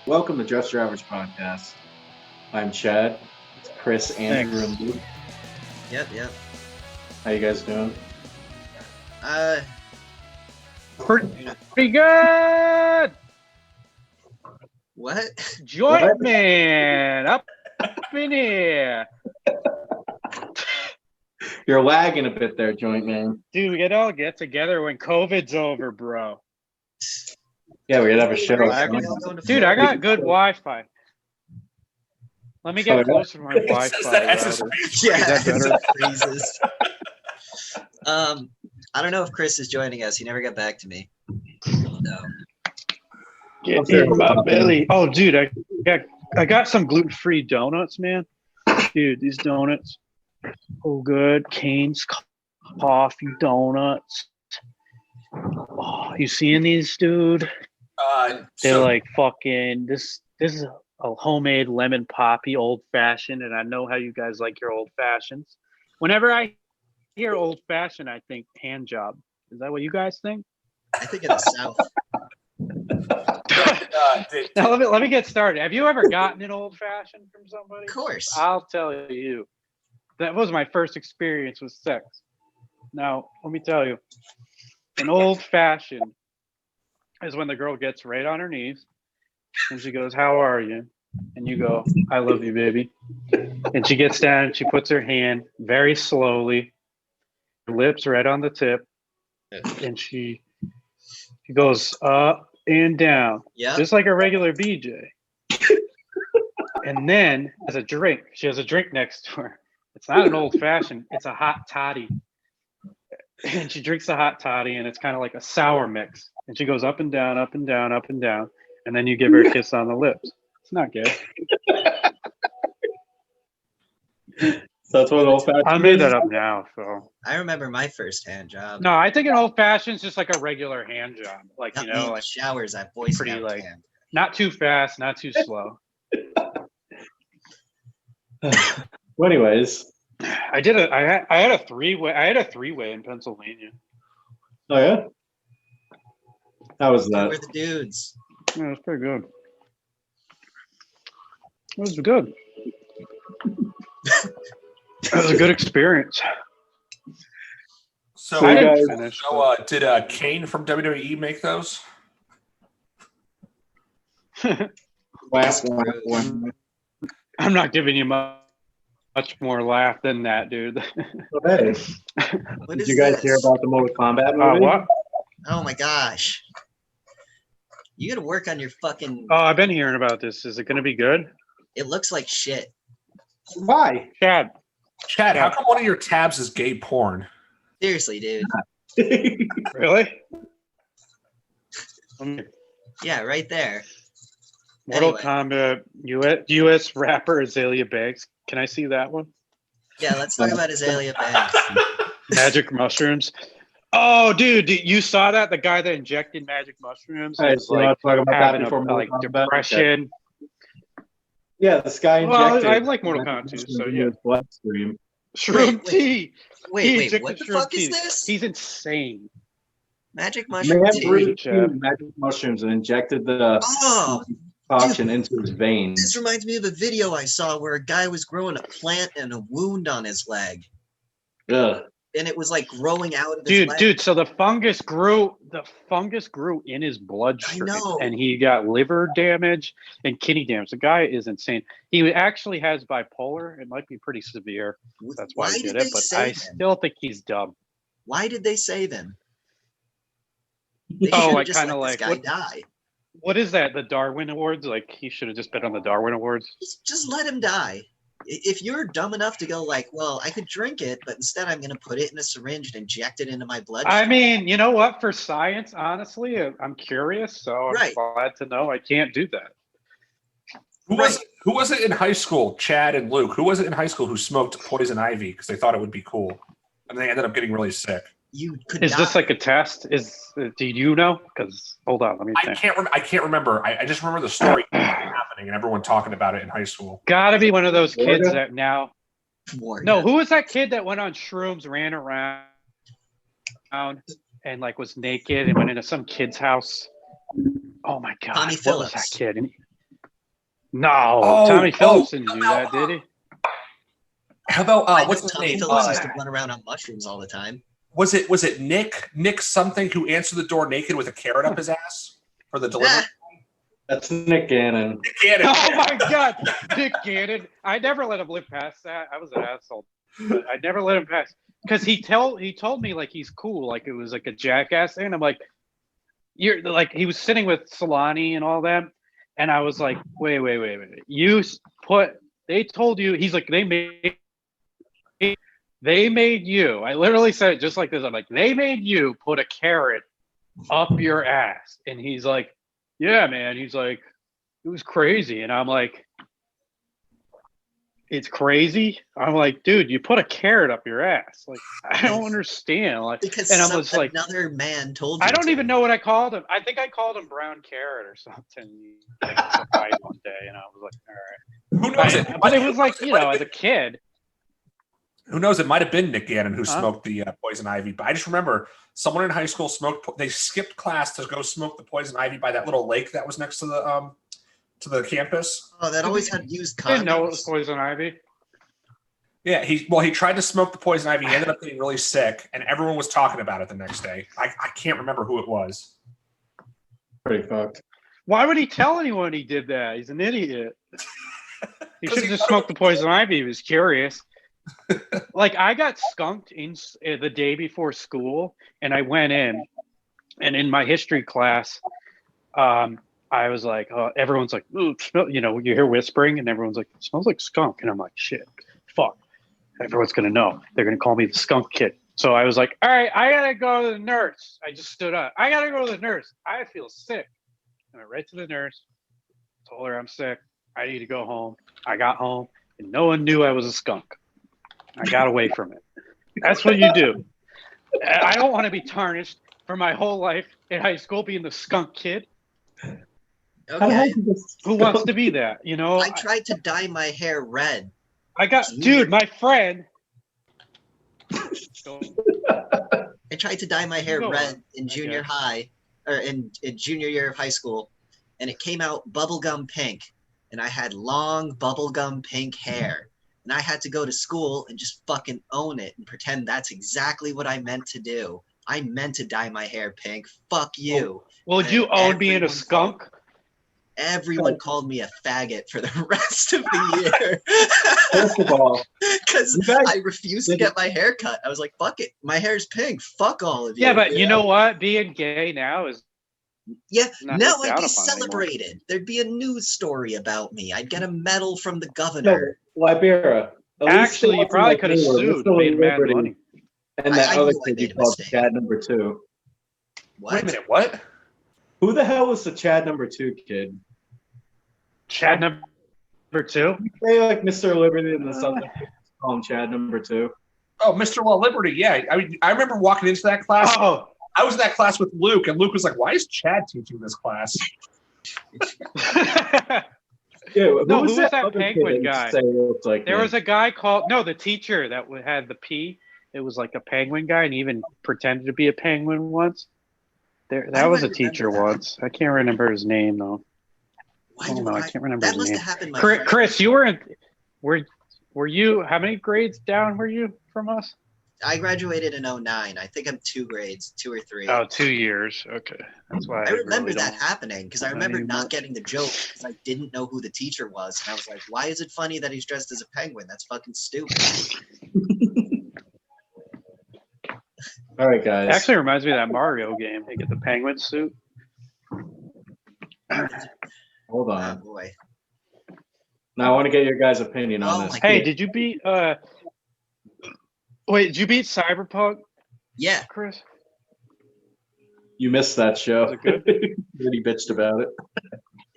Welcome to Just Your Average Podcast. I'm Chad. It's Chris, Andrew, and Luke. Yep. How you guys doing? Pretty good. What? Joint man up in here. You're lagging a bit there, joint man. Dude, we gotta all get together when COVID's over, bro. Yeah, we're gonna have a show. Dude, I got good Wi-Fi. Let me get closer to my Wi-Fi. Yeah, freezes. I don't know if Chris is joining us. He never got back to me. No. Get in my belly. Oh, dude, I got some gluten-free donuts, man. Dude, these donuts are so good. Cane's coffee donuts. Oh, you seeing these, dude? They're like fucking. This is a homemade lemon poppy old fashioned, and I know how you guys like your old fashions. Whenever I hear old fashioned, I think hand job. Is that what you guys think? I think in the South. Now, let me get started. Have you ever gotten an old fashioned from somebody? Of course. I'll tell you. That was my first experience with sex. Now, let me tell you. An old fashioned is when the girl gets right on her knees and she goes, "How are you?" And you go, "I love you, baby." And she gets down and she puts her hand very slowly, her lips right on the tip, and she goes up and down, just like a regular BJ. And then as a drink, she has a drink next to her. It's not an old fashioned, it's a hot toddy. And she drinks the hot toddy, and it's kind of like a sour mix. And she goes up and down, up and down, up and down. And then you give her a kiss on the lips. It's not good. So that's what old fashioned. I made that up now. So I remember my first hand job. no, I think an old fashioned is just like a regular hand job, like Not you know, like like showers at Boy Scout pretty like camp. not too fast, not too slow. Well, anyways. I had a three-way in Pennsylvania. Oh yeah. How was that? We're the dudes. Yeah, it was pretty good. It was good. It was a good experience. So, I didn't finish. Did Kane from WWE make those? Last one. I'm not giving you much more laugh than that, dude. Hey, What did is you guys this? hear about the Mortal Kombat movie? What? Oh my gosh. You gotta work on your fucking. Oh, I've been hearing about this. Is it going to be good? It looks like shit. Why? Chad, How come one of your tabs is gay porn? Seriously, dude. really? Yeah, right there. Mortal Anyway. Kombat U.S. rapper Azalea Banks. Can I see that one? Yeah, let's talk about Azalea Banks. Magic mushrooms. Oh, dude, you saw that? The guy that injected magic mushrooms All right, is so you want to talk about that having before like Mortal Kombat? depression. Yeah, this guy injected. Well, I like Mortal Kombat too, so yeah. Bloodstream. Shroom Wait, tea. Wait, He what the injected fuck shroom is tea. this? He's insane. Magic mushroom Man tea. brewed Chad. magic mushrooms and injected the Oh, toxin into his this veins. reminds me of a video I saw where a guy was growing a plant and a wound on his leg. Ugh. And it was like growing out of his leg. Dude, so the fungus grew in his bloodstream, I know. and he got liver damage and kidney damage. The guy is insane. He actually has bipolar. It might be pretty severe. That's why he did it, but I still think he's dumb. Why did they save him? They Oh, should've like just kind of let like this guy die. what is that? The Darwin Awards? Like he should have just been on the Darwin Awards. Just let him die. If you're dumb enough to go like, well, I could drink it, but instead I'm going to put it in a syringe and inject it into my blood. I mean, you know what? For science, honestly, I'm curious, so I'm glad to know I can't do that. Who was it in high school? Chad and Luke. Who was it in high school who smoked poison ivy because they thought it would be cool, and they ended up getting really sick? You could. Is this like a test? Do you know? Because hold on, let me think. I can't remember. I just remember the story happening and everyone talking about it in high school. Gotta be one of those kids that now. Florida. No, who was that kid that went on shrooms, ran around, and like was naked and went into some kid's house? Oh my god, Tommy what was Phillips. that kid? And No, Oh, Tommy Phillips oh, didn't do how that, about- did he? How about I know what's his Tommy name? Phillips used to run around on mushrooms all the time. Was it Nick something who answered the door naked with a carrot up his ass for the delivery? That's Nick Gannon. Nick Cannon. Oh my God, Nick Gannon! I never let him live past that. I was an asshole, but I never let him pass because he told me like he's cool, like it was like a jackass thing. And I'm like, you're like he was sitting with Solani and all them, and I was like, wait. You they told you he's like they made you. I literally said it just like this. I'm like, they made you put a carrot up your ass, and he's like, yeah, man. He's like, it was crazy, and I'm like, it's crazy. I'm like, dude, you put a carrot up your ass. Like, I don't understand. Like, Because and I'm just like, another man told you. I don't to. even know what I called him. I think I called him brown carrot or something. Like, a fight one day, and I was like, all right. Who knows? But it was like, you know, as a kid. Who knows? It might have been Nick Gannon who Huh? smoked the poison ivy. But I just remember someone in high school smoked. They skipped class to go smoke the poison ivy by that little lake that was next to the campus. Oh, that always had used condoms. I didn't know it was poison ivy. Yeah, he tried to smoke the poison ivy. He ended up getting really sick, and everyone was talking about it the next day. I can't remember who it was. Pretty fucked. Why would he tell anyone he did that? He's an idiot. He 'Cause should he have just thought- smoked the poison ivy. He was curious. Like I got skunked the day before school, and I went in, and in my history class, I was like, everyone's like, ooh, you know, you hear whispering, and everyone's like, it smells like skunk, and I'm like, shit, fuck, everyone's gonna know. They're gonna call me the skunk kid. So I was like, all right, I gotta go to the nurse. I just stood up. I gotta go to the nurse. I feel sick. I went right to the nurse. Told her I'm sick. I need to go home. I got home, and no one knew I was a skunk. I got away from it. That's what you do. I don't want to be tarnished for my whole life in high school being the skunk kid. Okay. Who wants to be that? You know, I tried to dye my hair red. I got, dude, my friend. I tried to dye my hair Go red on. in junior Okay. high, or in junior year of high school, and it came out bubblegum pink. And I had long bubblegum pink hair. And I had to go to school and just fucking own it and pretend that's exactly what I meant to do. I meant to dye my hair pink. Fuck you. Well, And you own being a everyone skunk? Everyone called me a faggot for the rest of the year. First of all, Because you guys I refused to get my hair cut. I was like, fuck it. My hair's pink. Fuck all of you. Yeah, but you know what? Being gay now is Yeah, not now looked I'd down be upon anymore. celebrated. There'd be a news story about me. I'd get a medal from the no, governor. Libera. at least actually, it you wasn't probably like could have you were sued Mr. and made mad Liberty money. And that I other knew I kid you made a called mistake. Chad number 2. What? Wait a minute, what? Who the hell was the Chad number 2 kid? Chad number 2? Say like Mr. Liberty and the something. Call him Chad number 2. Oh, Mr. Law Liberty. Yeah, I mean, I remember walking into that class. Oh, I was in that class with Luke, and Luke was like, "Why is Chad teaching this class?" Yeah, No, who was that other kid penguin you guy? Say looked like there me? was a guy called the teacher that had the P. It was like a penguin guy, and he even pretended to be a penguin once. That Why do was I a teacher remember that? once. I can't remember his name though. Why Oh do no, I can't remember That his must name. have happened. My Chris, you were in. Were you? How many grades down were you from us? I graduated in 09. I think I'm 2 grades, 2 or 3. Oh, 2 years. Okay, that's why I remember really that don't- happening because I remember anymore. not getting the joke because I didn't know who the teacher was. And I was like, why is it funny that he's dressed as a penguin? That's fucking stupid. All right, guys. Actually, reminds me of that Mario game. They get the penguin suit. Hold Oh on. boy. Now I want to get your guys' opinion Oh on this. my Hey, did you beat? Wait, did you beat Cyberpunk, Yeah. Chris? You missed that show. Was it good? Really bitched about it.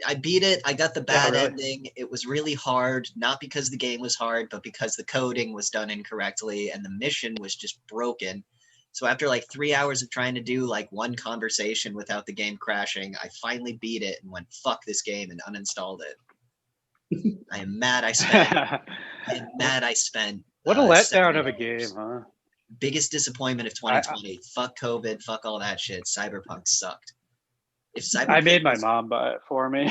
I beat it. I got the bad really? ending. It was really hard, not because the game was hard, but because the coding was done incorrectly and the mission was just broken. So after like 3 hours of trying to do like one conversation without the game crashing, I finally beat it and went, fuck this game, and uninstalled it. I am mad I spent. I am mad I spent. What a letdown $70. of a game, huh? Biggest disappointment of 2020. Fuck COVID. Fuck all that shit. Cyberpunk sucked. If Cyberpunk I made my was- mom buy it for me.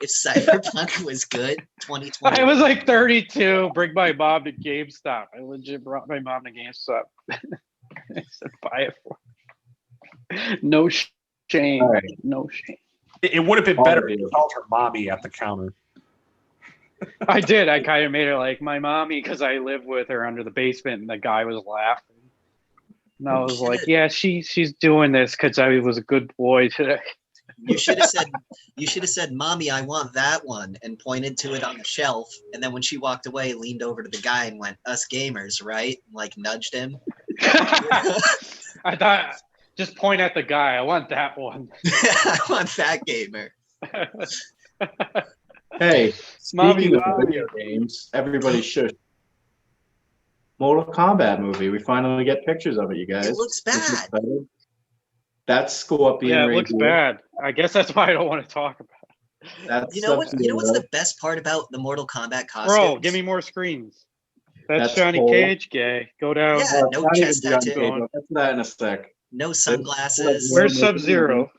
If Cyberpunk was good, 2020. I was like 32. Bring my mom to GameStop. I legit brought my mom to GameStop. I said, buy it for me. No shame. All right. No shame. It would have been All better of if you. you called her mommy at the counter. I did. I kind of made her like my mommy because I live with her under the basement, and the guy was laughing. And I was like, "Yeah, she's doing this because I was a good boy today." You should have said, "Mommy, I want that one," and pointed to it on the shelf. And then when she walked away, leaned over to the guy and went, "Us gamers, right?" Like nudged him. I thought just point at the guy. I want that one. I want that gamer. Hey, Mommy, speaking of mommy. video games, everybody shush. Mortal Kombat movie. We finally get pictures of it, you guys. It looks This is bad. exciting. That's Scorpion. Yeah, it right looks here. bad. I guess that's why I don't want to talk about it. That's You know what? You know what's Sub-Zero. the best part about the Mortal Kombat costumes? Bro, give me more screens. That's That's Johnny cool. Cage, gay. Go down. Yeah. Oh, it's no not even chest Johnny tattoo. Cage. I'll get to that in a sec. No sunglasses. Where's Sub-Zero?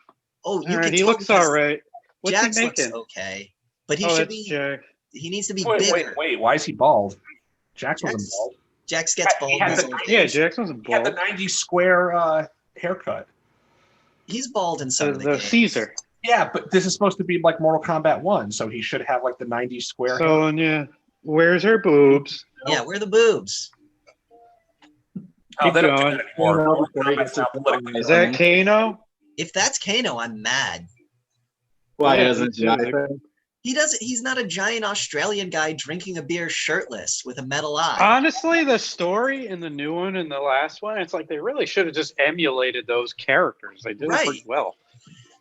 Oh, you All right, can he tell looks because all right. What's Jax he looks making? okay, but he Oh, should that's be. Jack. He needs to be Wait, bigger. why is he bald? Jax wasn't Jax- bald. Jax gets bald. He had in his the- old Yeah, age. Jackson's a He had the bald. 90 square haircut. He's bald in some of the The games. Caesar. Yeah, but this is supposed to be like Mortal Kombat 1, so he should have like the 90 square hair. So, yeah. Where's her boobs? Yeah, where are the boobs? Oh, keep they don't do going. that anymore. No, Mortal before he Kombat's gets now his politically Is phone. that Kano? If that's Kano, I'm mad. Why Yeah, doesn't me too. He doesn't. He's not a giant Australian guy drinking a beer shirtless with a metal eye. Honestly, the story in the new one and the last one, it's like they really should have just emulated those characters. They did it Right. pretty well.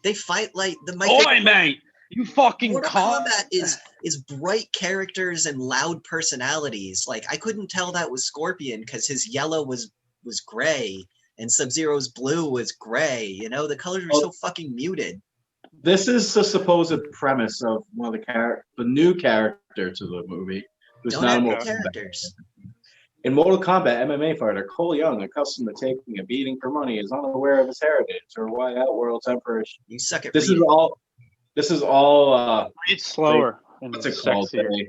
They fight like the Oi, mate! You fucking Mortal cunt! Kombat is bright characters and loud personalities. Like I couldn't tell that was Scorpion because his yellow was gray and Sub-Zero's blue was gray. You know, the colors were so fucking muted. This is the supposed premise of one of the new character to the movie, who's Don't not a have Mortal new Kombat. characters. In Mortal Kombat, MMA fighter Cole Young, accustomed to taking a beating for money, is unaware of his heritage or why Outworld's Emperor. You suck at This is reading. all. This is all. Read slower and What's it called? sexier.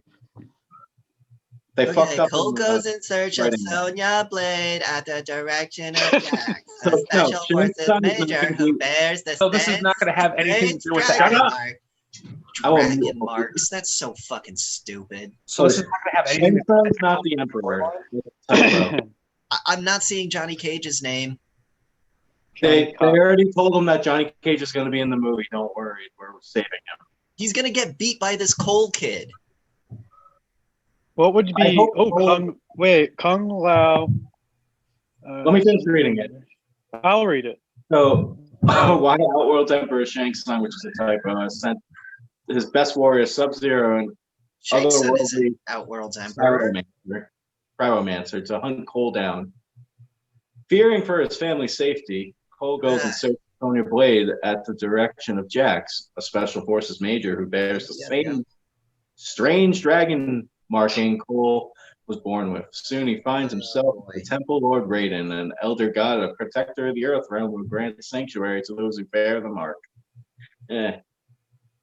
They fucked Okay, up. Cole in, goes in search of writing. Sonya Blade at the direction of Jax, a No, special Shane forces Sun is major gonna who be- bears the So this is not going to have anything to do with the Dragon Shut up. mark. I will- Dragon marks. That's so fucking stupid. So this is not going to have anything Shang to do with Tsung's not the Emperor. I'm not seeing Johnny Cage's name. They already told him that Johnny Cage is going to be in the movie. Don't worry, we're saving him. He's gonna get beat by this Cole kid. What would I be? hope Oh, Cole- Kung Lao. Let me finish reading it. I'll read it. So, why Outworld's Emperor Shang Tsung, which is a typo, sent his best warrior Sub-Zero and Shang Tsung is otherworldly Outworld's Emperor. Pyromancer to hunt Cole down. Fearing for his family's safety, Cole goes and searches Sonya Blade at the direction of Jax, a special forces major who bears the same strange dragon marking Cole was born with. Soon he finds himself the Temple Lord Raiden, an elder god, a protector of the earth realm who grants sanctuary to those who bear the mark.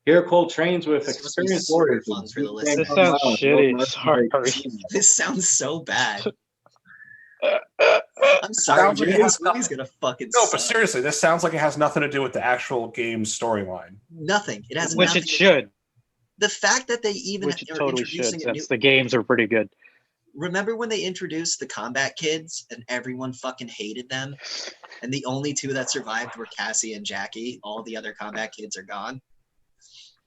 Here Cole trains with This must be experienced super warriors. fun for the who listeners. This sounds come out shitty. and Sorry. This sounds so bad. I'm sorry, Sounds like dude. it This has movie's gonna fucking No, suck. but seriously, this sounds like it has nothing to do with the actual game storyline. Nothing. It has Which nothing. it should. The fact that they even Which it are totally should, introducing a new. since the games are pretty good. Remember when they introduced the combat kids and everyone fucking hated them? And the only two that survived were Cassie and Jackie. All the other combat kids are gone.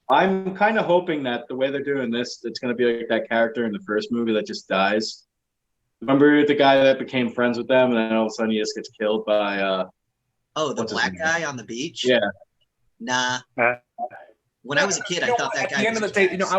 I'm kind of hoping that the way they're doing this, it's going to be like that character in the first movie that just dies. Remember the guy that became friends with them, and then all of a sudden he just gets killed by. Oh, the What's his black name? guy on the beach? Yeah. Nah. Uh, When I was a kid, You I know thought what? that At guy the end was of the day, Jax. I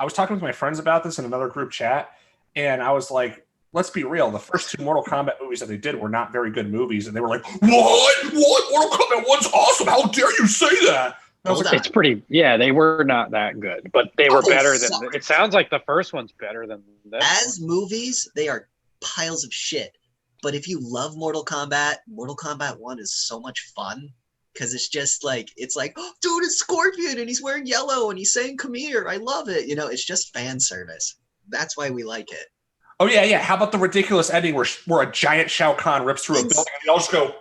was talking with my friends about this in another group chat, and I was like, let's be real. The first two Mortal Kombat movies that they did were not very good movies, and they were like, what? Mortal Kombat 1's awesome. How dare you say that? And I was Hold like, on. It's pretty. Yeah, they were not that good, but they were Oh, they better sucked. than. It sounds like the first one's better than this. As movies, they are piles of shit. But if you love Mortal Kombat 1 is so much fun. because it's just like, oh, dude, it's Scorpion and he's wearing yellow and he's saying come here, I love it. You know, it's just fan service. That's why we like it. Oh yeah. How about the ridiculous ending where a giant Shao Kahn rips through a building and they all just go,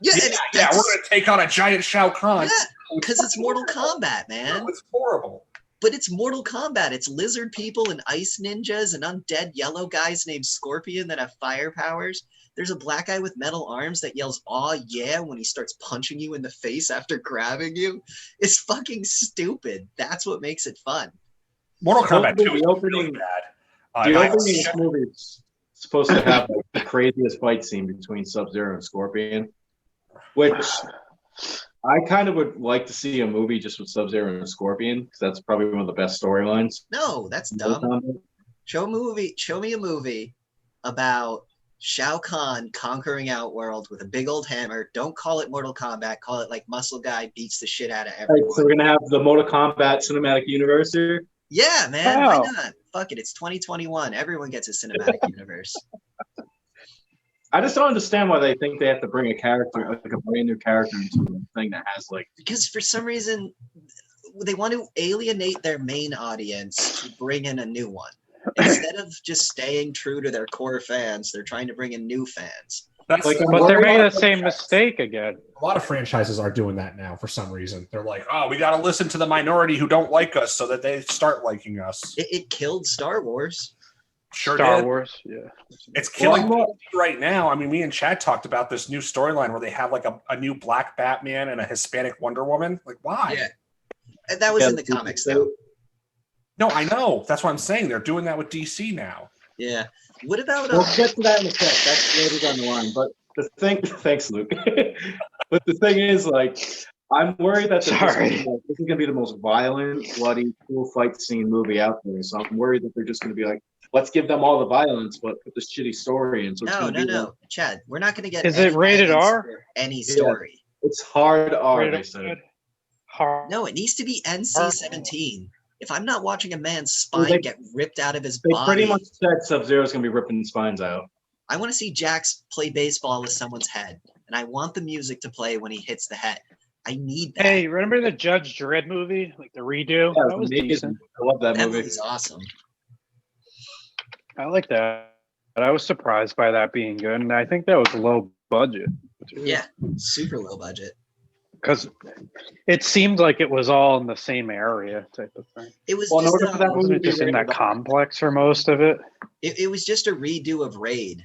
yeah, we're gonna take on a giant Shao Kahn. Yeah, because it's Mortal Kombat, man. It's horrible. But it's Mortal Kombat. It's lizard people and ice ninjas and undead yellow guys named Scorpion that have fire powers. There's a black guy with metal arms that yells, "Aw, yeah," when he starts punching you in the face after grabbing you. It's fucking stupid. That's what makes it fun. Mortal Kombat 2 is opening, really bad. The opening of this movie is supposed to have like, the craziest fight scene between Sub-Zero and Scorpion, which I kind of would like to see a movie just with Sub-Zero and Scorpion, because that's probably one of the best storylines. No, that's dumb. Show me a movie about Shao Kahn conquering Outworld with a big old hammer. Don't call it Mortal Kombat. Call it like Muscle Guy beats the shit out of everyone. Right, so we're going to have the Mortal Kombat cinematic universe here? Yeah, man. Wow. Why not? Fuck it. It's 2021. Everyone gets a cinematic universe. I just don't understand why they think they have to bring a character, like a brand new character, into a thing that has like. Because for some reason, they want to alienate their main audience to bring in a new one. Instead of just staying true to their core fans, they're trying to bring in new fans. But they're making the same mistake again. A lot of franchises are doing that now for some reason. They're like, oh, we got to listen to the minority who don't like us so that they start liking us. It killed Star Wars. Sure Star did. Wars, yeah. It's killing right now. I mean, me and Chad talked about this new storyline where they have like a new black Batman and a Hispanic Wonder Woman. Like, why? Yeah. And that was in the comics, though. No, I know. That's what I'm saying. They're doing that with DC now. Yeah. What about... We'll get to that in a sec. That's later down the line. But the thing... Thanks, Luke. But the thing is, like, I'm worried that this is going to be the most violent, bloody, cool fight scene movie out there. So I'm worried that they're just going to be like, let's give them all the violence, but put this shitty story in. So it's no. Chad, we're not going to get... Is it rated R? Any story. Yeah, it's hard R, they said. Hard. No, it needs to be NC-17. If I'm not watching a man's spine get ripped out of his body... They pretty much said Sub-Zero's going to be ripping spines out. I want to see Jax play baseball with someone's head, and I want the music to play when he hits the head. I need that. Hey, remember the Judge Dredd movie? Like the redo? Yeah, that was decent. I love that movie. That movie's awesome. I like that. But I was surprised by that being good, and I think that was low budget. Yeah, super low budget. Because it seemed like it was all in the same area type of thing. It was wasn't it just in that complex for most of it? It was just a redo of Raid,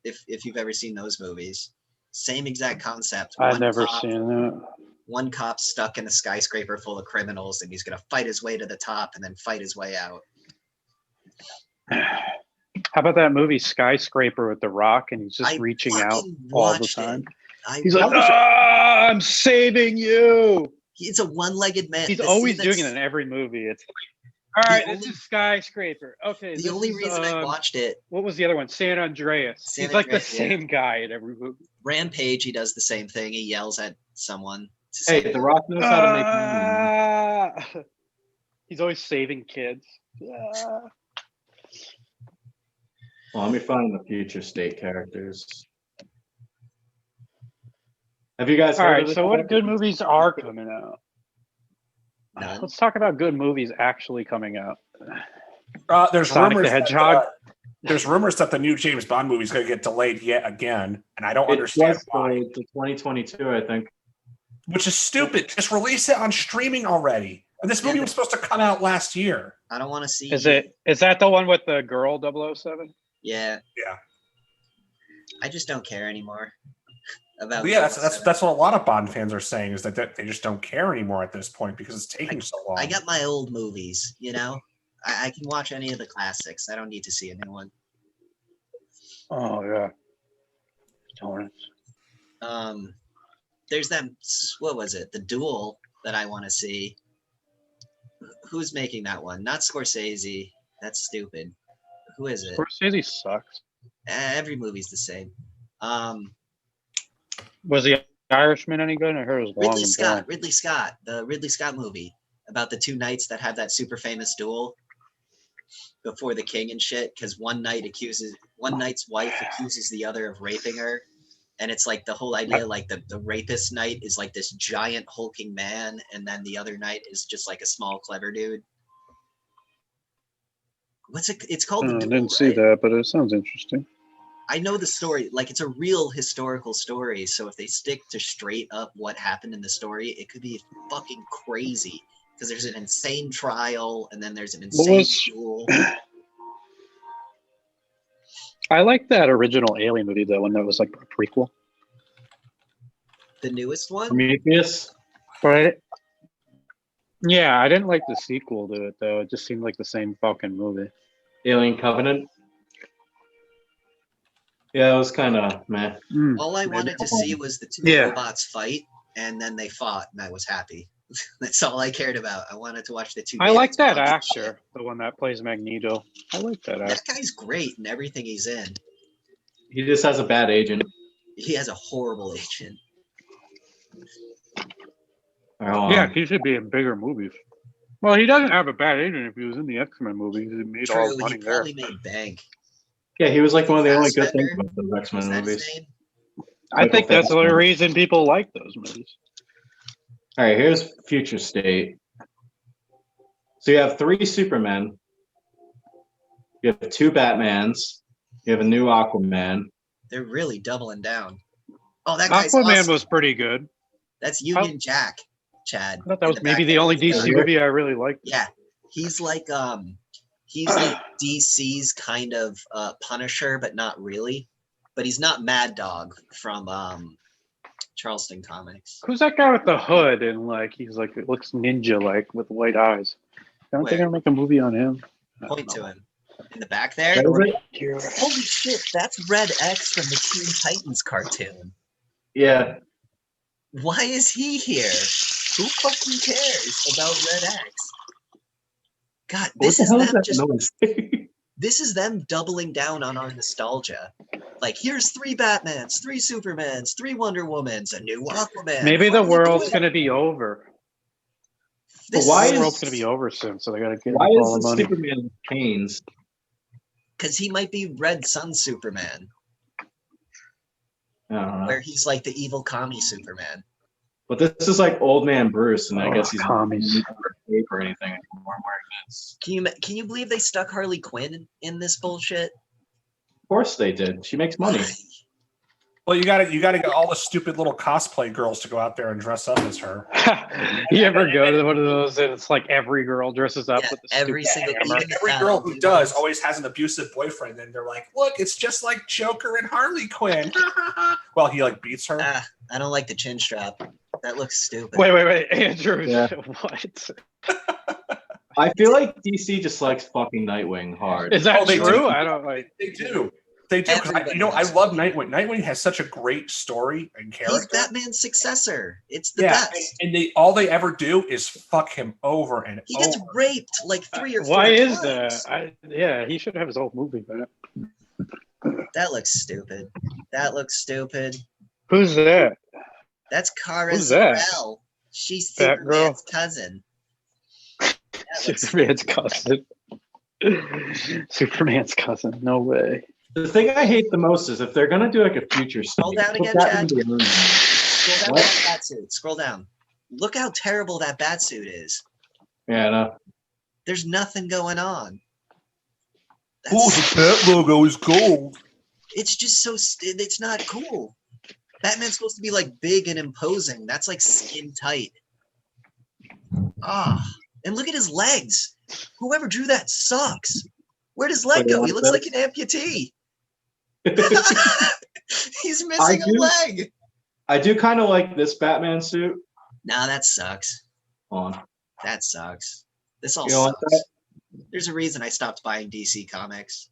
if you've ever seen those movies. Same exact concept. I've never seen that. One cop stuck in a skyscraper full of criminals, and he's going to fight his way to the top and then fight his way out. How about that movie Skyscraper with The Rock, and he's just reaching out all the time? He's like, I'm saving you. He's a one-legged man. He's always doing it in every movie. It's all right, this is Skyscraper. Okay. The only reason I watched it. What was the other one? San Andreas. He's like the same guy in every movie. Rampage, he does the same thing. He yells at someone. Hey, The Rock knows how to make money. He's always saving kids. Well, let me find the Future State characters. Have you guys heard All right, of this? So what good movies are coming out? None. Let's talk about good movies actually coming out. There's Sonic rumors the Hedgehog. There's rumors that the new James Bond movie is going to get delayed yet again, and I don't understand why. To 2022, I think. Which is stupid. Just release it on streaming already. And this movie was supposed to come out last year. I don't want to see. Is that the one with the girl 007? Yeah. Yeah. I just don't care anymore. Well, yeah, that's what a lot of Bond fans are saying, is that they just don't care anymore at this point because it's taking so long. I got my old movies, you know? I can watch any of the classics. I don't need to see a new one. Oh, yeah. There's them, what was it? The Duel that I want to see. Who's making that one? Not Scorsese. That's stupid. Who is it? Scorsese sucks. Every movie's the same. Was the Irishman any good? I heard it was long. Ridley Scott, the Ridley Scott movie about the two knights that have that super famous duel before the king and shit, because one knight's wife accuses the other of raping her, And it's like the whole idea, like the rapist knight is like this giant hulking man, and then the other knight is just like a small clever dude. What's it? It's called I The Duel, didn't see right? that, but it sounds interesting. I know the story, like it's a real historical story. So if they stick to straight up what happened in the story, it could be fucking crazy. Because there's an insane trial, and then there's an insane duel. I like that original Alien movie, though, when that was like a prequel. The newest one? Prometheus. But yeah, I didn't like the sequel to it, though. It just seemed like the same fucking movie. Alien Covenant. Yeah, it was kind of meh. All I wanted to see was the two robots fight, and then they fought, and I was happy. That's all I cared about. I wanted to watch the two. I like that actor, the one that plays Magneto. I like that actor. That guy's great in everything he's in. He just has a bad agent. He has a horrible agent. Yeah, he should be in bigger movies. Well, he doesn't have a bad agent if he was in the X-Men movies. He made all the money he there. probably made bank. Yeah, he was like one of the only good things about the X-Men Is that his movies. name? I think that's the reason people like those movies. All right, here's Future State. So you have 3 Supermen. You have 2 Batmans. You have a new Aquaman. They're really doubling down. Oh, that guy's Aquaman awesome. was pretty good. That's Union Jack, Chad. I thought that was maybe the only DC movie I really liked. Yeah, he's like DC's kind of Punisher, but not really. But he's not Mad Dog from Charleston Comics. Who's that guy with the hood and like he's like it looks ninja like with white eyes? Don't think I'll make a movie on him. Point to him in the back there. Holy shit, that's Red X from the Teen Titans cartoon. Yeah. Why is he here? Who fucking cares about Red X? God, this is them just. This is them doubling down on our nostalgia. Like, here's 3 Batmans, 3 Supermans, 3 Wonder Womans, a new Aquaman. Maybe the world's gonna be over. But why the world's gonna be over soon? So they gotta get why all is the the money. Superman Canes? Because he might be Red Sun Superman, I don't know. where he's like the evil commie Superman. But this is like old man Bruce, and I guess he's commies. not tape or anything anymore. I'm wearing this. Can you believe they stuck Harley Quinn in this bullshit? Of course they did. She makes money. Well, you got to get all the stupid little cosplay girls to go out there and dress up as her. You ever go to one of those and it's like every girl dresses up with the every single hammer? Every girl who does always has an abusive boyfriend, and they're like, "Look, it's just like Joker and Harley Quinn." Well, he like beats her. I don't like the chin strap. That looks stupid. Wait, Andrew. Yeah. What? I feel like DC just likes fucking Nightwing hard. Is that they true? do. I don't like. They do. They do. 'Cause I love Nightwing. Nightwing has such a great story and character. He's Batman's successor. It's the Yeah, best. and they all they ever do is fuck him over and He gets over. raped like 3 or 4 Why times. is that? Yeah, he should have his own movie back. That looks stupid. That looks stupid. Who's that? That's Kara Who's that? Zor-El. She's That girl? Superman's cousin. That looks Superman's cousin. Superman's cousin. No way. The thing I hate the most is if they're gonna do like a future Scroll state, down put again, that Chad. in the room. Scroll down What? that batsuit. Scroll down. Look how terrible that batsuit is. Yeah, I know. There's nothing going on. the Bat logo is gold. It's just so it's not cool. Batman's supposed to be like big and imposing. That's like skin tight. And look at his legs. Whoever drew that sucks. Where'd his leg go? He looks like an amputee. He's missing a leg. I do kind of like this Batman suit. Nah, that sucks. Hold on. That sucks. This all You don't like sucks. that? There's a reason I stopped buying DC Comics.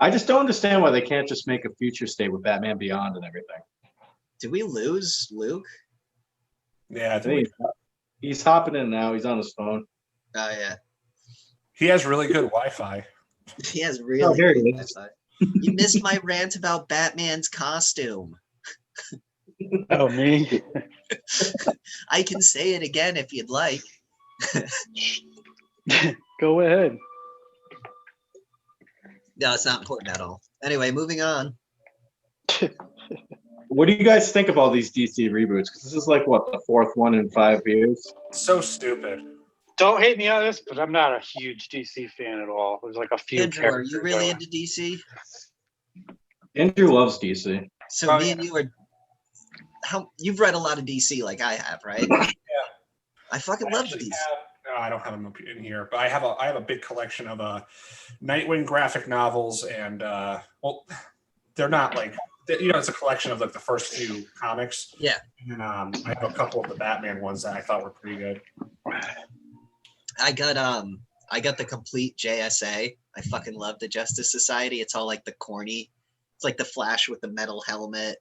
I just don't understand why they can't just make a future state with Batman Beyond and everything. Did we lose Luke? Yeah, I I think he's hopping in now. He's on his phone. Oh yeah. he has really good Wi-Fi. He has really here he good is. Wi-Fi. You missed my rant about Batman's costume. Oh, me? I can say it again if you'd like. Go ahead. No, it's not important at all. Anyway, moving on. What do you guys think of all these DC reboots? Because this is like what, the fourth one in 5 years. So stupid. Don't hate me on this, but I'm not a huge DC fan at all. There's like a few Andrew, are characters. you really into DC? Andrew loves DC. So Oh, me yeah. and you are. You've read a lot of DC like I have, right? Yeah. I fucking love DC. No, I don't have them in here, but I have a big collection of Nightwing graphic novels, and well, they're not like it's a collection of like the first few comics. Yeah. And I have a couple of the Batman ones that I thought were pretty good. I got the complete JSA. I fucking love the Justice Society. It's all like the corny. It's like the Flash with the metal helmet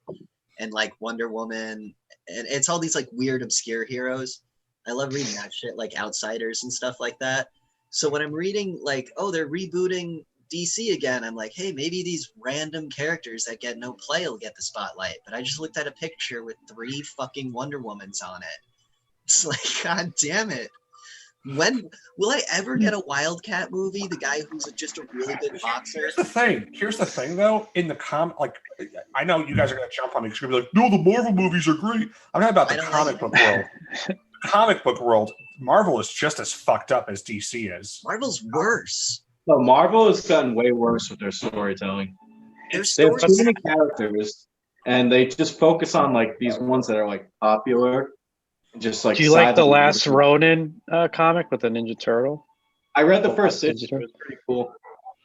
and like Wonder Woman, and it's all these like weird obscure heroes. I love reading that shit, like Outsiders and stuff like that. So when I'm reading like, oh, they're rebooting DC again, I'm like, hey, maybe these random characters that get no play will get the spotlight. But I just looked at a picture with 3 fucking Wonder Womans on it. It's like, god damn it. When will I ever get a Wildcat movie? The guy who's just a really good boxer. Here's the thing, though. In the like, I know you guys are gonna jump on me because you're gonna be like, no, the Marvel movies are great. I'm talking about the comic book world. Comic book world, Marvel is just as fucked up as DC is. Marvel's worse. So Marvel has gotten way worse with their storytelling. They have too many characters, and they just focus on like these ones that are like popular. Just like. Do you like the last Ronin comic with the Ninja Turtle? I read the first issue. It was pretty cool.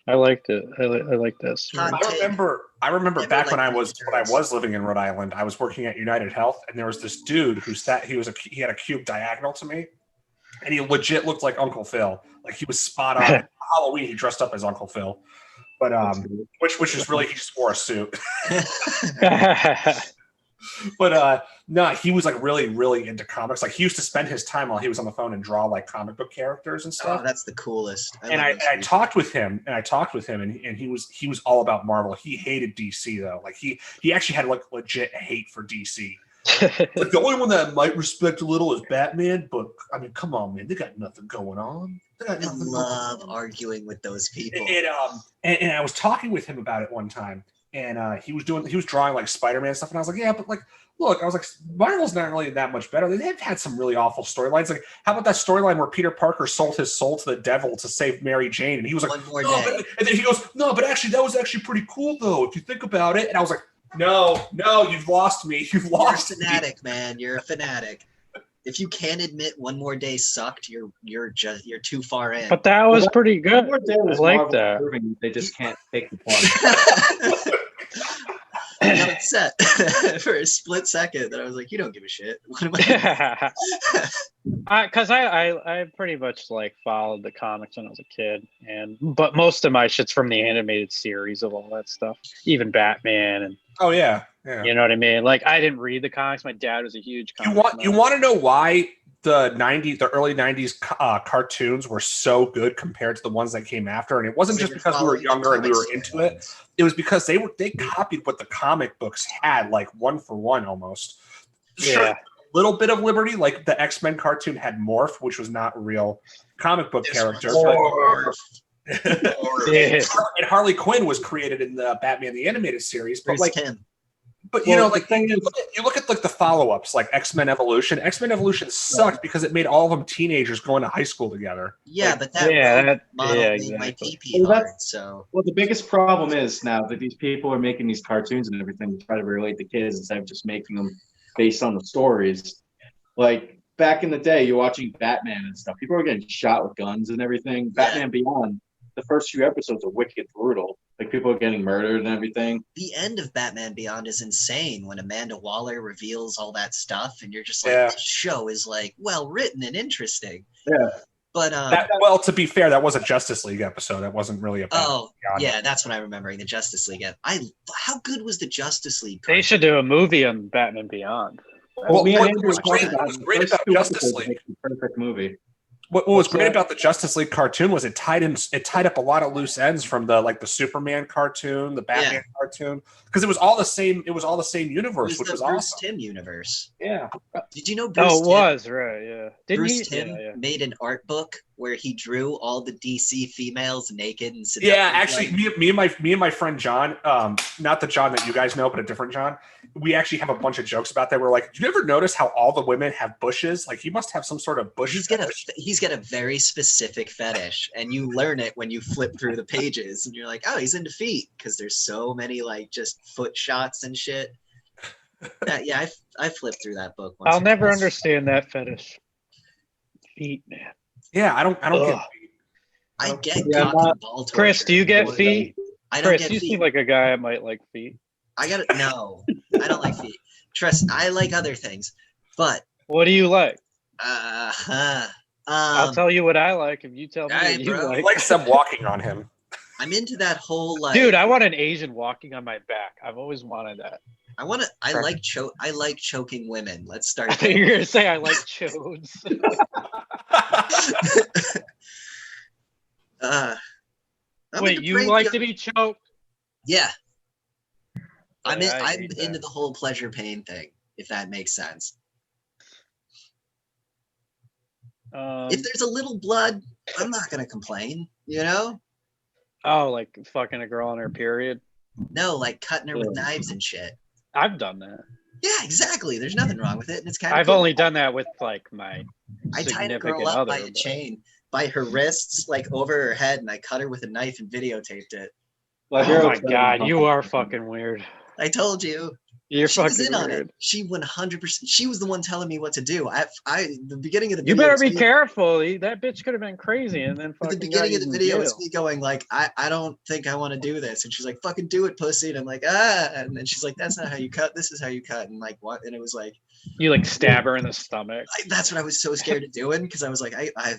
I liked it. I like this. I remember back when I was living in Rhode Island, I was working at United Health, and there was this dude who he had a cube diagonal to me, and he legit looked like Uncle Phil. Like he was spot on. Halloween, he dressed up as Uncle Phil, but which is really he just wore a suit. But no, he was like really, really into comics. Like he used to spend his time while he was on the phone and draw like comic book characters and stuff. Oh, that's the coolest. I talked with him, and he was all about Marvel. He hated DC though. Like he actually had like legit hate for DC. Like the only one that I might respect a little is Batman, but I mean, come on, man, they got nothing going on. I love arguing with those people. And I was talking with him about it one time. And he was drawing like Spider-Man stuff, and I was like, yeah, but like, look, I was like, Marvel's not really that much better. They've had some really awful storylines. Like, how about that storyline where Peter Parker sold his soul to the devil to save Mary Jane? And he was like, and then he goes, no, but actually, that was actually pretty cool, though, if you think about it. And I was like, no, you've lost me. You're a fanatic, man. You're a fanatic. If you can't admit One More Day sucked, you're too far in. But that was pretty good. I like that. They just can't take the point. I got upset for a split second that I was like, you don't give a shit. What am I doing? Because I pretty much like followed the comics when I was a kid, but most of my shit's from the animated series of all that stuff, even Batman and. Oh yeah. You know what I mean? Like I didn't read the comics. My dad was a huge comic. You want to know why the early 90s cartoons were so good compared to the ones that came after? And it wasn't just because we were younger and we were into it. It was because they copied what the comic books had, like one for one almost. Sure, a little bit of liberty, like the X-Men cartoon had Morph, which was not a real comic book character. And Harley Quinn was created in the Batman the Animated Series, but like him. But you know, like you look at like the follow-ups, like X-Men Evolution. X-Men Evolution sucked because it made all of them teenagers going to high school together. Yeah, like, but that model made my PP hard. So the biggest problem is now that these people are making these cartoons and everything to try to relate to kids instead of just making them based on the stories. Like back in the day, you're watching Batman and stuff. People are getting shot with guns and everything. Batman Beyond. The first few episodes are wicked brutal. Like people are getting murdered and everything. The end of Batman Beyond is insane when Amanda Waller reveals all that stuff, and you're just like, this show is like well written and interesting. Yeah. But to be fair, that was a Justice League episode. That wasn't really a Batman Beyond. That's what I'm remembering. The Justice League. How good was the Justice League? They should do a movie on Batman Beyond. Well, me and Andrew was great about Justice League. Perfect movie. What was great about the Justice League cartoon was it tied up a lot of loose ends from the Superman cartoon, the Batman cartoon, because it was all the same. It was all the same universe, which was Bruce awesome. Tim universe. Yeah. Did you know Bruce? It was right. Yeah. Didn't Bruce he? Timm made an art book where he drew all the DC females naked and seductive. Yeah, actually, me and my friend John, not the John that you guys know, but a different John. We actually have a bunch of jokes about that. We're like, "Did you ever notice how all the women have bushes? Like, he must have some sort of bush." He's got a very specific fetish, and you learn it when you flip through the pages, and you're like, "Oh, he's into feet," because there's so many like just foot shots and shit. Yeah, I flipped through that book once. I'll never understand that fetish. Feet, man. Yeah, I don't get feet. I get cock and ball torture. Chris, do you get feet? I don't Chris, get you feet. seem like a guy that might like feet. No, I don't like feet. Trust, I like other things, but what do you like? I'll tell you what I like if you tell me what you like. He likes them walking on him. I'm into that whole like. Dude, I want an Asian walking on my back. I've always wanted that. I like choking women. Let's start. I thought you were gonna say I like chodes. Wait, you like to be choked? Yeah. I'm Yeah, into the whole pleasure pain thing, if that makes sense. If there's a little blood, I'm not gonna complain, you know? Oh, like fucking a girl on her period? No, like cutting her with knives and shit. I've done that. Yeah, exactly. There's nothing wrong with it, and it's kind of. I've only done that with like my. I tied a girl up by a chain by her wrists, like over her head, and I cut her with a knife and videotaped it. Oh my god, you are fucking weird. I told you. You're she was fucking in weird. on it. She 100%. She was the one telling me what to do. The beginning of the video. You better be me, careful. That bitch could have been crazy, and then fucking. The beginning of the video was me going like, I don't think I want to do this, and she's like, fucking do it, pussy, and I'm like, and then she's like, that's not how you cut. This is how you cut, and like what? And it was like, you like stab her in the stomach. That's what I was so scared of doing because I was like,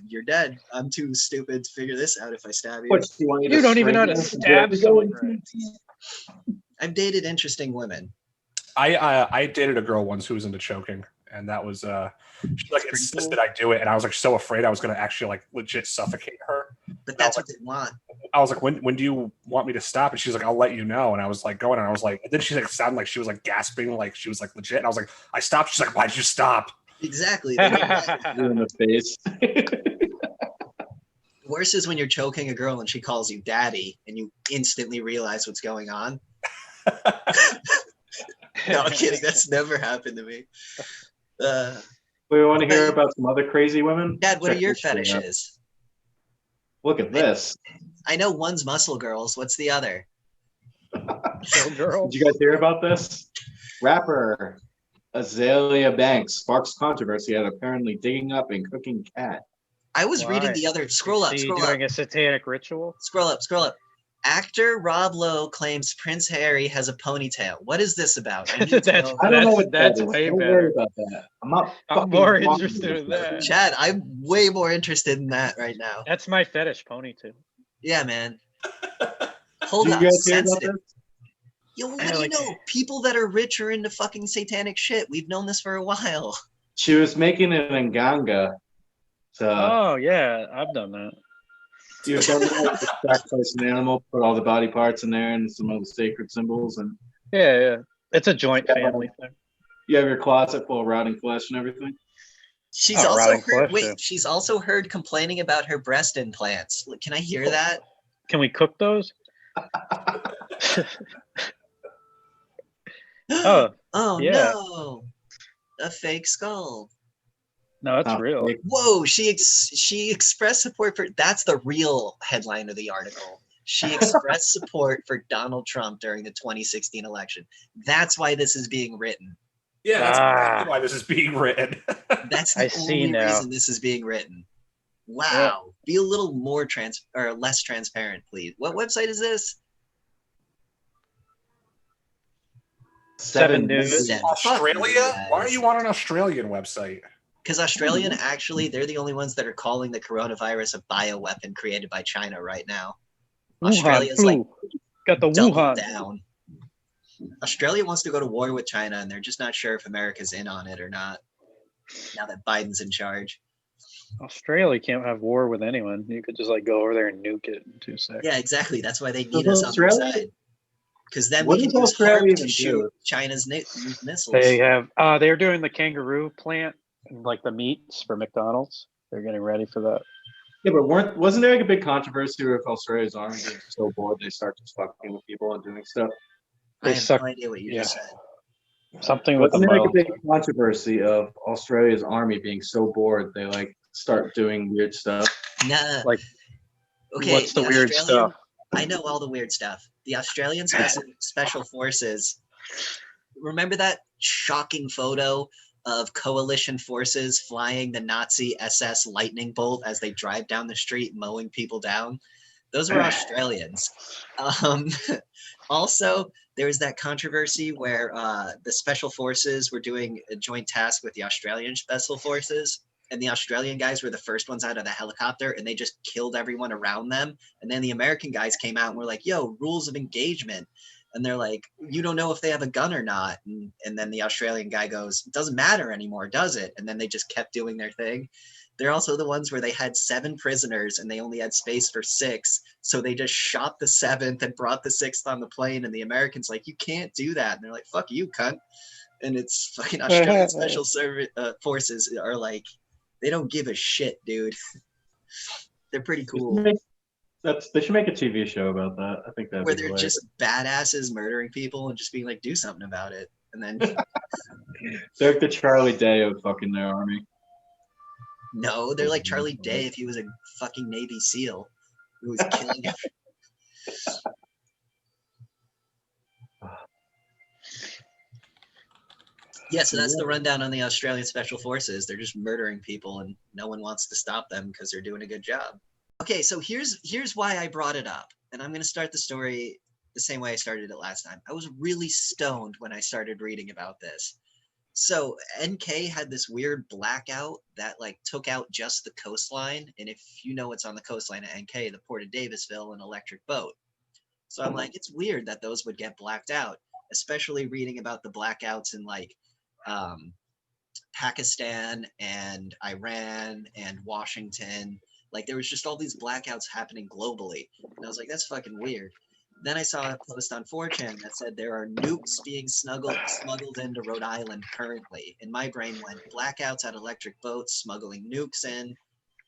you're dead. I'm too stupid to figure this out if I stab you. You don't even know how to stab someone. I've dated interesting women. I dated a girl once who was into choking, and that was she like insisted I do it, and I was like so afraid I was gonna actually like legit suffocate her. But that's what they want. I was like, when do you want me to stop? And she's like, I'll let you know. And I was like going, and I was like, and then she like sounded like she was like gasping, like she was like legit. And I was like, I stopped. She's like, why'd you stop? Exactly. In the face. Worse is when you're choking a girl and she calls you daddy, and you instantly realize what's going on. No, I'm kidding. That's never happened to me. We want to hear about some other crazy women? Dad, what are your fetishes? Look at this. I know one's muscle girls. What's the other? Girl. Did you guys hear about this? Rapper Azalea Banks sparks controversy at apparently digging up and cooking cat. I was reading the other. Scroll up. Doing a satanic ritual? Scroll up. Actor Rob Lowe claims Prince Harry has a ponytail. What is this about? I don't know what that's that is. way Don't better. worry about that. I'm more interested in that. Chad, I'm way more interested in that right now. That's my fetish, ponytail. Yeah, man. Hold on. Sensitive. Yo, what do you know? People that are rich are into fucking satanic shit. We've known this for a while. She was making an nganga. Oh yeah, I've done that. You've done that, sacrifice an animal, put all the body parts in there and some of the sacred symbols, and yeah, it's a joint family thing. You have your closet full of rotting flesh and everything. She's also heard complaining about her breast implants. Can I hear that? Can we cook those? Oh yeah. No, a fake skull. No, it's real. Whoa, she expressed support for. That's the real headline of the article. She expressed support for Donald Trump during the 2016 election. That's why this is being written. Yeah, that's exactly why this is being written. That's the only reason this is being written. Wow. Yeah. Be a little more less transparent, please. What website is this? 7 News. Australia? Why are you on an Australian website? Because Australian, actually, they're the only ones that are calling the coronavirus a bioweapon created by China right now. Australia's like got the Wuhan down. Australia wants to go to war with China, and they're just not sure if America's in on it or not. Now that Biden's in charge. Australia can't have war with anyone. You could just like go over there and nuke it in 2 seconds. Yeah, exactly. That's why they Does need us on their Australia- side. Because then What we can does use Australia HARP to even shoot do? China's missiles. They have they're doing the kangaroo plant and like the meats for McDonald's. They're getting ready for that. Yeah, but wasn't there like a big controversy with Australia's army being so bored they start just fucking with people and doing stuff? I They have suck. no idea what you just said. Something with the Wasn't there like a bones. big controversy of Australia's army being so bored they like start doing weird stuff? Nah. Like, Okay, what's the weird Australian- stuff? I know all the weird stuff. The Australian Special Forces. Remember that shocking photo of coalition forces flying the Nazi SS lightning bolt as they drive down the street, mowing people down? Those were Australians. Also, there was that controversy where the Special Forces were doing a joint task with the Australian Special Forces, and the Australian guys were the first ones out of the helicopter, and they just killed everyone around them. And then the American guys came out and were like, yo, rules of engagement. And they're like, you don't know if they have a gun or not. And then the Australian guy goes, it doesn't matter anymore, does it? And then they just kept doing their thing. They're also the ones where they had 7 prisoners and they only had space for 6. So they just shot the 7th and brought the 6th on the plane. And the Americans like, you can't do that. And they're like, fuck you, cunt. And it's fucking Australian Special Forces are like, they don't give a shit, dude. They're pretty cool. They should make a TV show about that. I think that'd Where be they're hilarious. just badasses murdering people and just being like, do something about it. And then They're like the Charlie Day of fucking their army. no, they're like Charlie Day if he was a fucking Navy SEAL who was killing everyone. Yeah, so that's the rundown on the Australian Special Forces. They're just murdering people and no one wants to stop them because they're doing a good job. Okay, so here's why I brought it up. And I'm going to start the story the same way I started it last time. I was really stoned when I started reading about this. So NK had this weird blackout that like took out just the coastline. And if you know what's on the coastline at NK, the Port of Davisville, an electric boat. So I'm like, it's weird that those would get blacked out, especially reading about the blackouts in like Pakistan and Iran and Washington. Like there was just all these blackouts happening globally. And I was like, that's fucking weird. Then I saw a post on 4chan that said there are nukes being smuggled into Rhode Island currently. And my brain went, blackouts at electric boats, smuggling nukes in.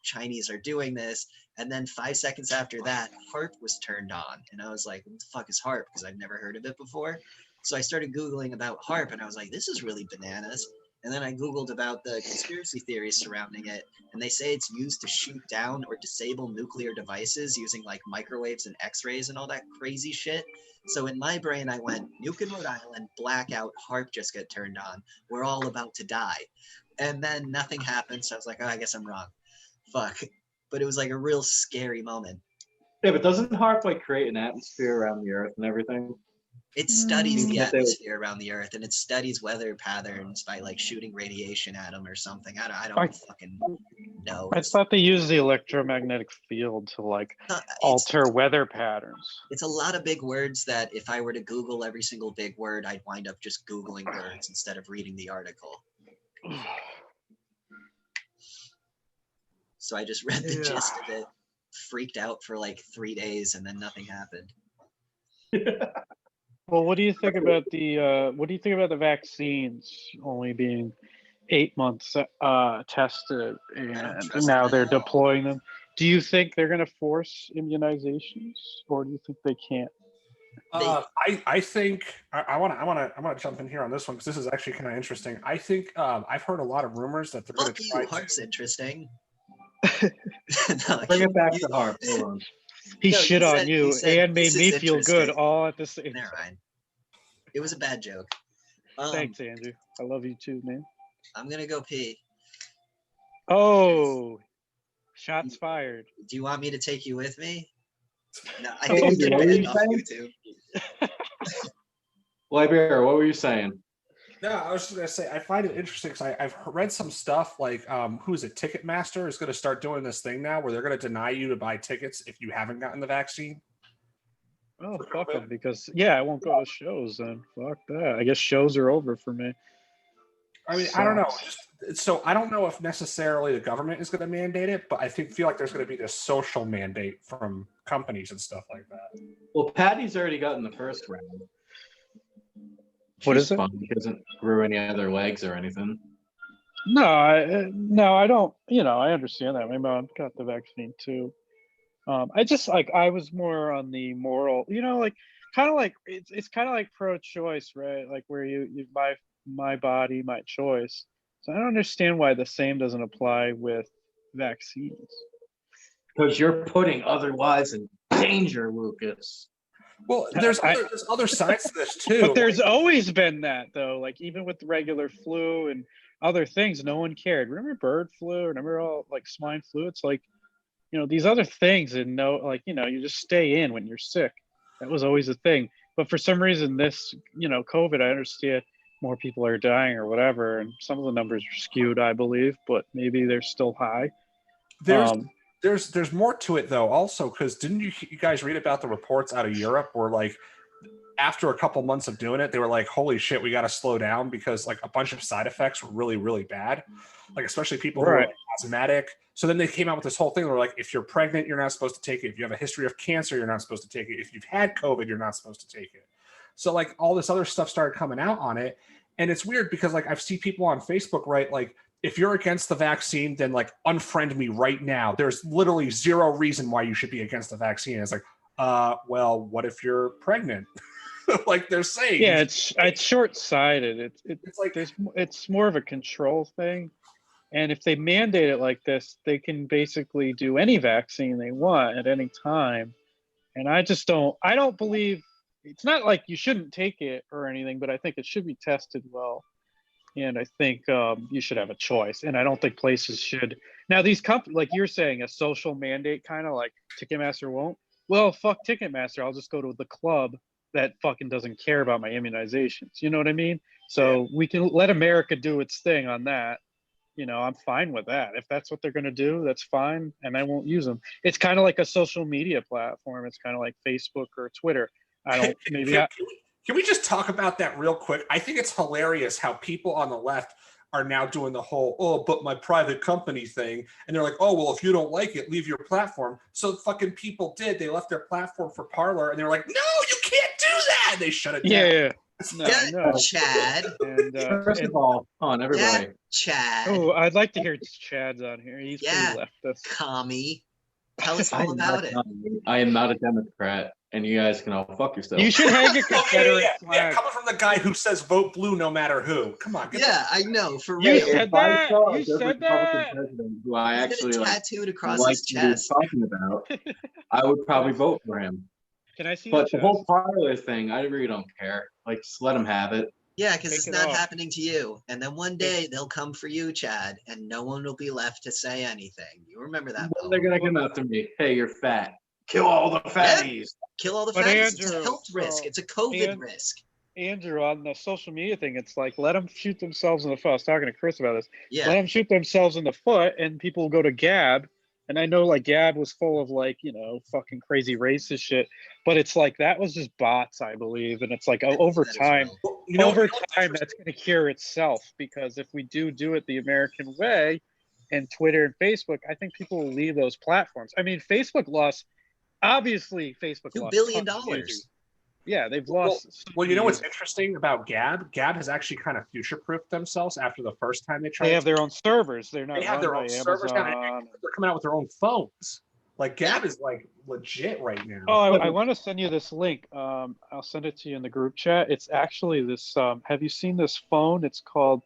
Chinese are doing this. And then 5 seconds after that, HARP was turned on. And I was like, what the fuck is HARP? Because I've never heard of it before. So I started Googling about HARP and I was like, this is really bananas. And then I Googled about the conspiracy theories surrounding it. And they say it's used to shoot down or disable nuclear devices using like microwaves and x-rays and all that crazy shit. So in my brain, I went, nuke in Rhode Island, blackout, HARP just got turned on. We're all about to die. And then nothing happened. So I was like, oh, I guess I'm wrong. Fuck. But it was like a real scary moment. Yeah, but doesn't HARP like create an atmosphere around the Earth and everything? It studies the That they- atmosphere around the Earth, and it studies weather patterns by like shooting radiation at them or something. I don't fucking know. I thought they used the electromagnetic field to like alter weather patterns. It's a lot of big words that if I were to Google every single big word, I'd wind up just Googling words instead of reading the article. So I just read the gist of it, freaked out for like 3 days, and then nothing happened. Well, what do you think about the vaccines only being 8 months tested, and now they're deploying them? Do you think they're going to force immunizations, or do you think they can't? I think I want to jump in here on this one because this is actually kind of interesting. I think I've heard a lot of rumors that they're going to try. HARP's interesting. Bring it back to HARP. Hold on. He No, shit he on said- you he said, and made "This me is feel good interesting." all at the same Never time. mind. It was a bad joke. Thanks, Andrew. I love you too, man. I'm gonna go pee. Oh, shots fired. Do you want me to take you with me? No, I Hey, think Andrew, you what can were end you off saying? YouTube. Librarian, what were you saying? No, I was just gonna say I find it interesting because I've read some stuff like who is it? Ticketmaster is going to start doing this thing now where they're going to deny you to buy tickets if you haven't gotten the vaccine. Oh, fuck them, because I won't go to shows then. Fuck that. I guess shows are over for me. I mean, I don't know. So I don't know if necessarily the government is going to mandate it, but I feel like there's going to be this social mandate from companies and stuff like that. Well, Patty's already gotten the first round. What is it? Fun. He doesn't grow any other legs or anything. No, I don't. I understand that. My mom got the vaccine too. I just I was more on the moral. Kind of like it's kind of like pro-choice, right? Like where you my body, my choice. So I don't understand why the same doesn't apply with vaccines. Because you're putting other lives in danger, Lucas. Well, there's other sides to this too. But there's always been that though. Like even with the regular flu and other things, no one cared. Remember bird flu? Remember all like swine flu? It's like, these other things, and you just stay in when you're sick. That was always a thing. But for some reason, this, COVID, I understand more people are dying or whatever, and some of the numbers are skewed, I believe, but maybe they're still high. There's more to it though, also, because didn't you guys read about the reports out of Europe where like after a couple months of doing it, they were like, holy shit, we got to slow down because like a bunch of side effects were really, really bad. Like, especially people who are like, asthmatic. So then they came out with this whole thing. They're like, if you're pregnant, you're not supposed to take it. If you have a history of cancer, you're not supposed to take it. If you've had COVID, you're not supposed to take it. So like all this other stuff started coming out on it. And it's weird because like I've seen people on Facebook, right? Like if you're against the vaccine, then like unfriend me right now. There's literally zero reason why you should be against the vaccine. It's like, well, what if you're pregnant? Like they're saying. Yeah, it's short-sighted. It's like it's more of a control thing. And if they mandate it like this, they can basically do any vaccine they want at any time. And I don't believe, it's not like you shouldn't take it or anything, but I think it should be tested well. And I think you should have a choice. And I don't think places should. Now, these companies, like you're saying, a social mandate, kind of like Ticketmaster won't. Well, fuck Ticketmaster. I'll just go to the club that fucking doesn't care about my immunizations. You know what I mean? So we can let America do its thing on that. I'm fine with that. If that's what they're going to do, that's fine. And I won't use them. It's kind of like a social media platform. It's kind of like Facebook or Twitter. Can we just talk about that real quick? I think it's hilarious how people on the left are now doing the whole, but my private company thing. And they're like, oh, well, if you don't like it, leave your platform. So fucking people did. They left their platform for Parler and they're like, no, you can't do that. And they shut it down. Yeah. No. Chad. And, first of all, on everybody. Chad. Oh, I'd like to hear Chad's on here. He's pretty leftist. Commie. Tell us all about it. I am not a Democrat, and you guys can all fuck yourselves. You should hang a Confederate flag. Coming from the guy who says vote blue no matter who. Come on. I know, for You real. said that. You said that. President who I actually tattooed across his chest. Talking about, I would probably vote for him. Can I see? But the whole Parler thing, I really don't care. Like, just let him have it. Yeah, because it's not happening to you. And then one day they'll come for you, Chad, and no one will be left to say anything. You remember that? Well, they're gonna come after me. Hey, you're fat. Kill all the fatties. Yeah. Kill all the fatties. It's a health risk. It's a COVID risk. Andrew, on the social media thing, it's like, let them shoot themselves in the foot. I was talking to Chris about this. Yeah. Let them shoot themselves in the foot, and people will go to Gab. And I know like Gab was full of like, fucking crazy racist shit, but it's like that was just bots, I believe. And it's like over time, that's going to cure itself, because if we do it the American way and Twitter and Facebook, I think people will leave those platforms. I mean, Facebook lost $2 billion. Yeah, they've lost. Well, you know what's interesting about Gab? Gab has actually kind of future-proofed themselves after the first time they tried. They have their own servers. They're not. They have their own servers now. They're coming out with their own phones. Like Gab is like legit right now. Oh, I want to send you this link. I'll send it to you in the group chat. It's actually this. Have you seen this phone? It's called.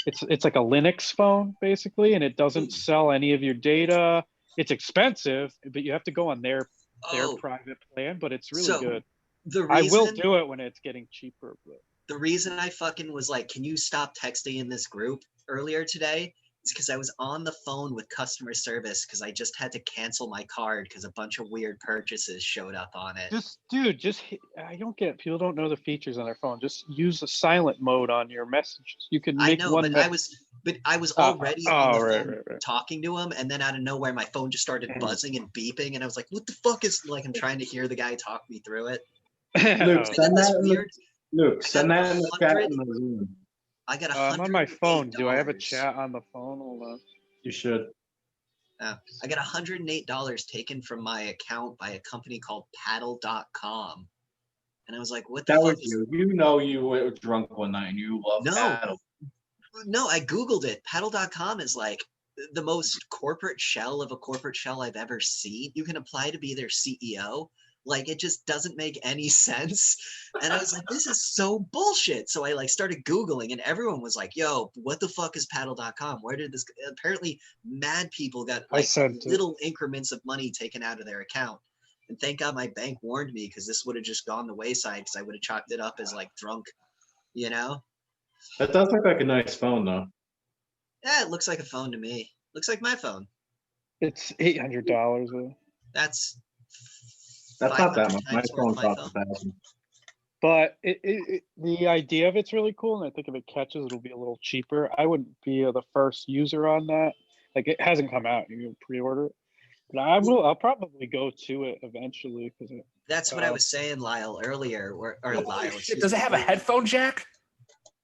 It's like a Linux phone basically, and it doesn't sell any of your data. It's expensive, but you have to go on their private plan. But it's really good. I will do it when it's getting cheaper. But the reason I fucking was like, can you stop texting in this group earlier today? Is because I was on the phone with customer service because I just had to cancel my card because a bunch of weird purchases showed up on it. I don't get people don't know the features on their phone. Just use the silent mode on your messages. You can make I was already on the phone talking to him, and then out of nowhere my phone just started buzzing and beeping, and I was like, what the fuck is, like, I'm trying to hear the guy talk me through it. Luke, send that in the chat in the room. I got I'm on my phone. $108. Do I have a chat on the phone? Hold on. You should. I got $108 taken from my account by a company called paddle.com. And I was like, what the That fuck was you. You know you were drunk one night and you love paddle. No, I Googled it. Paddle.com is like the most corporate shell of a corporate shell I've ever seen. You can apply to be their CEO. Like, it just doesn't make any sense. And I was like, this is so bullshit. So I like started Googling and everyone was like, yo, what the fuck is paddle.com? Where did this, apparently mad people got like little increments of money taken out of their account. And thank God my bank warned me, because this would have just gone the wayside, because I would have chalked it up as like drunk, you know? That does look like a nice phone, though. Yeah, it looks like a phone to me. Looks like my phone. It's $800. That's not that much. My times phone worth my costs $1,000. But the idea of it's really cool, and I think if it catches, it'll be a little cheaper. I wouldn't be the first user on that. Like, it hasn't come out. You can pre-order it. But I'll probably go to it eventually. That's what I was saying, Lyle, earlier. Lyle, Shit, does it have a headphone jack?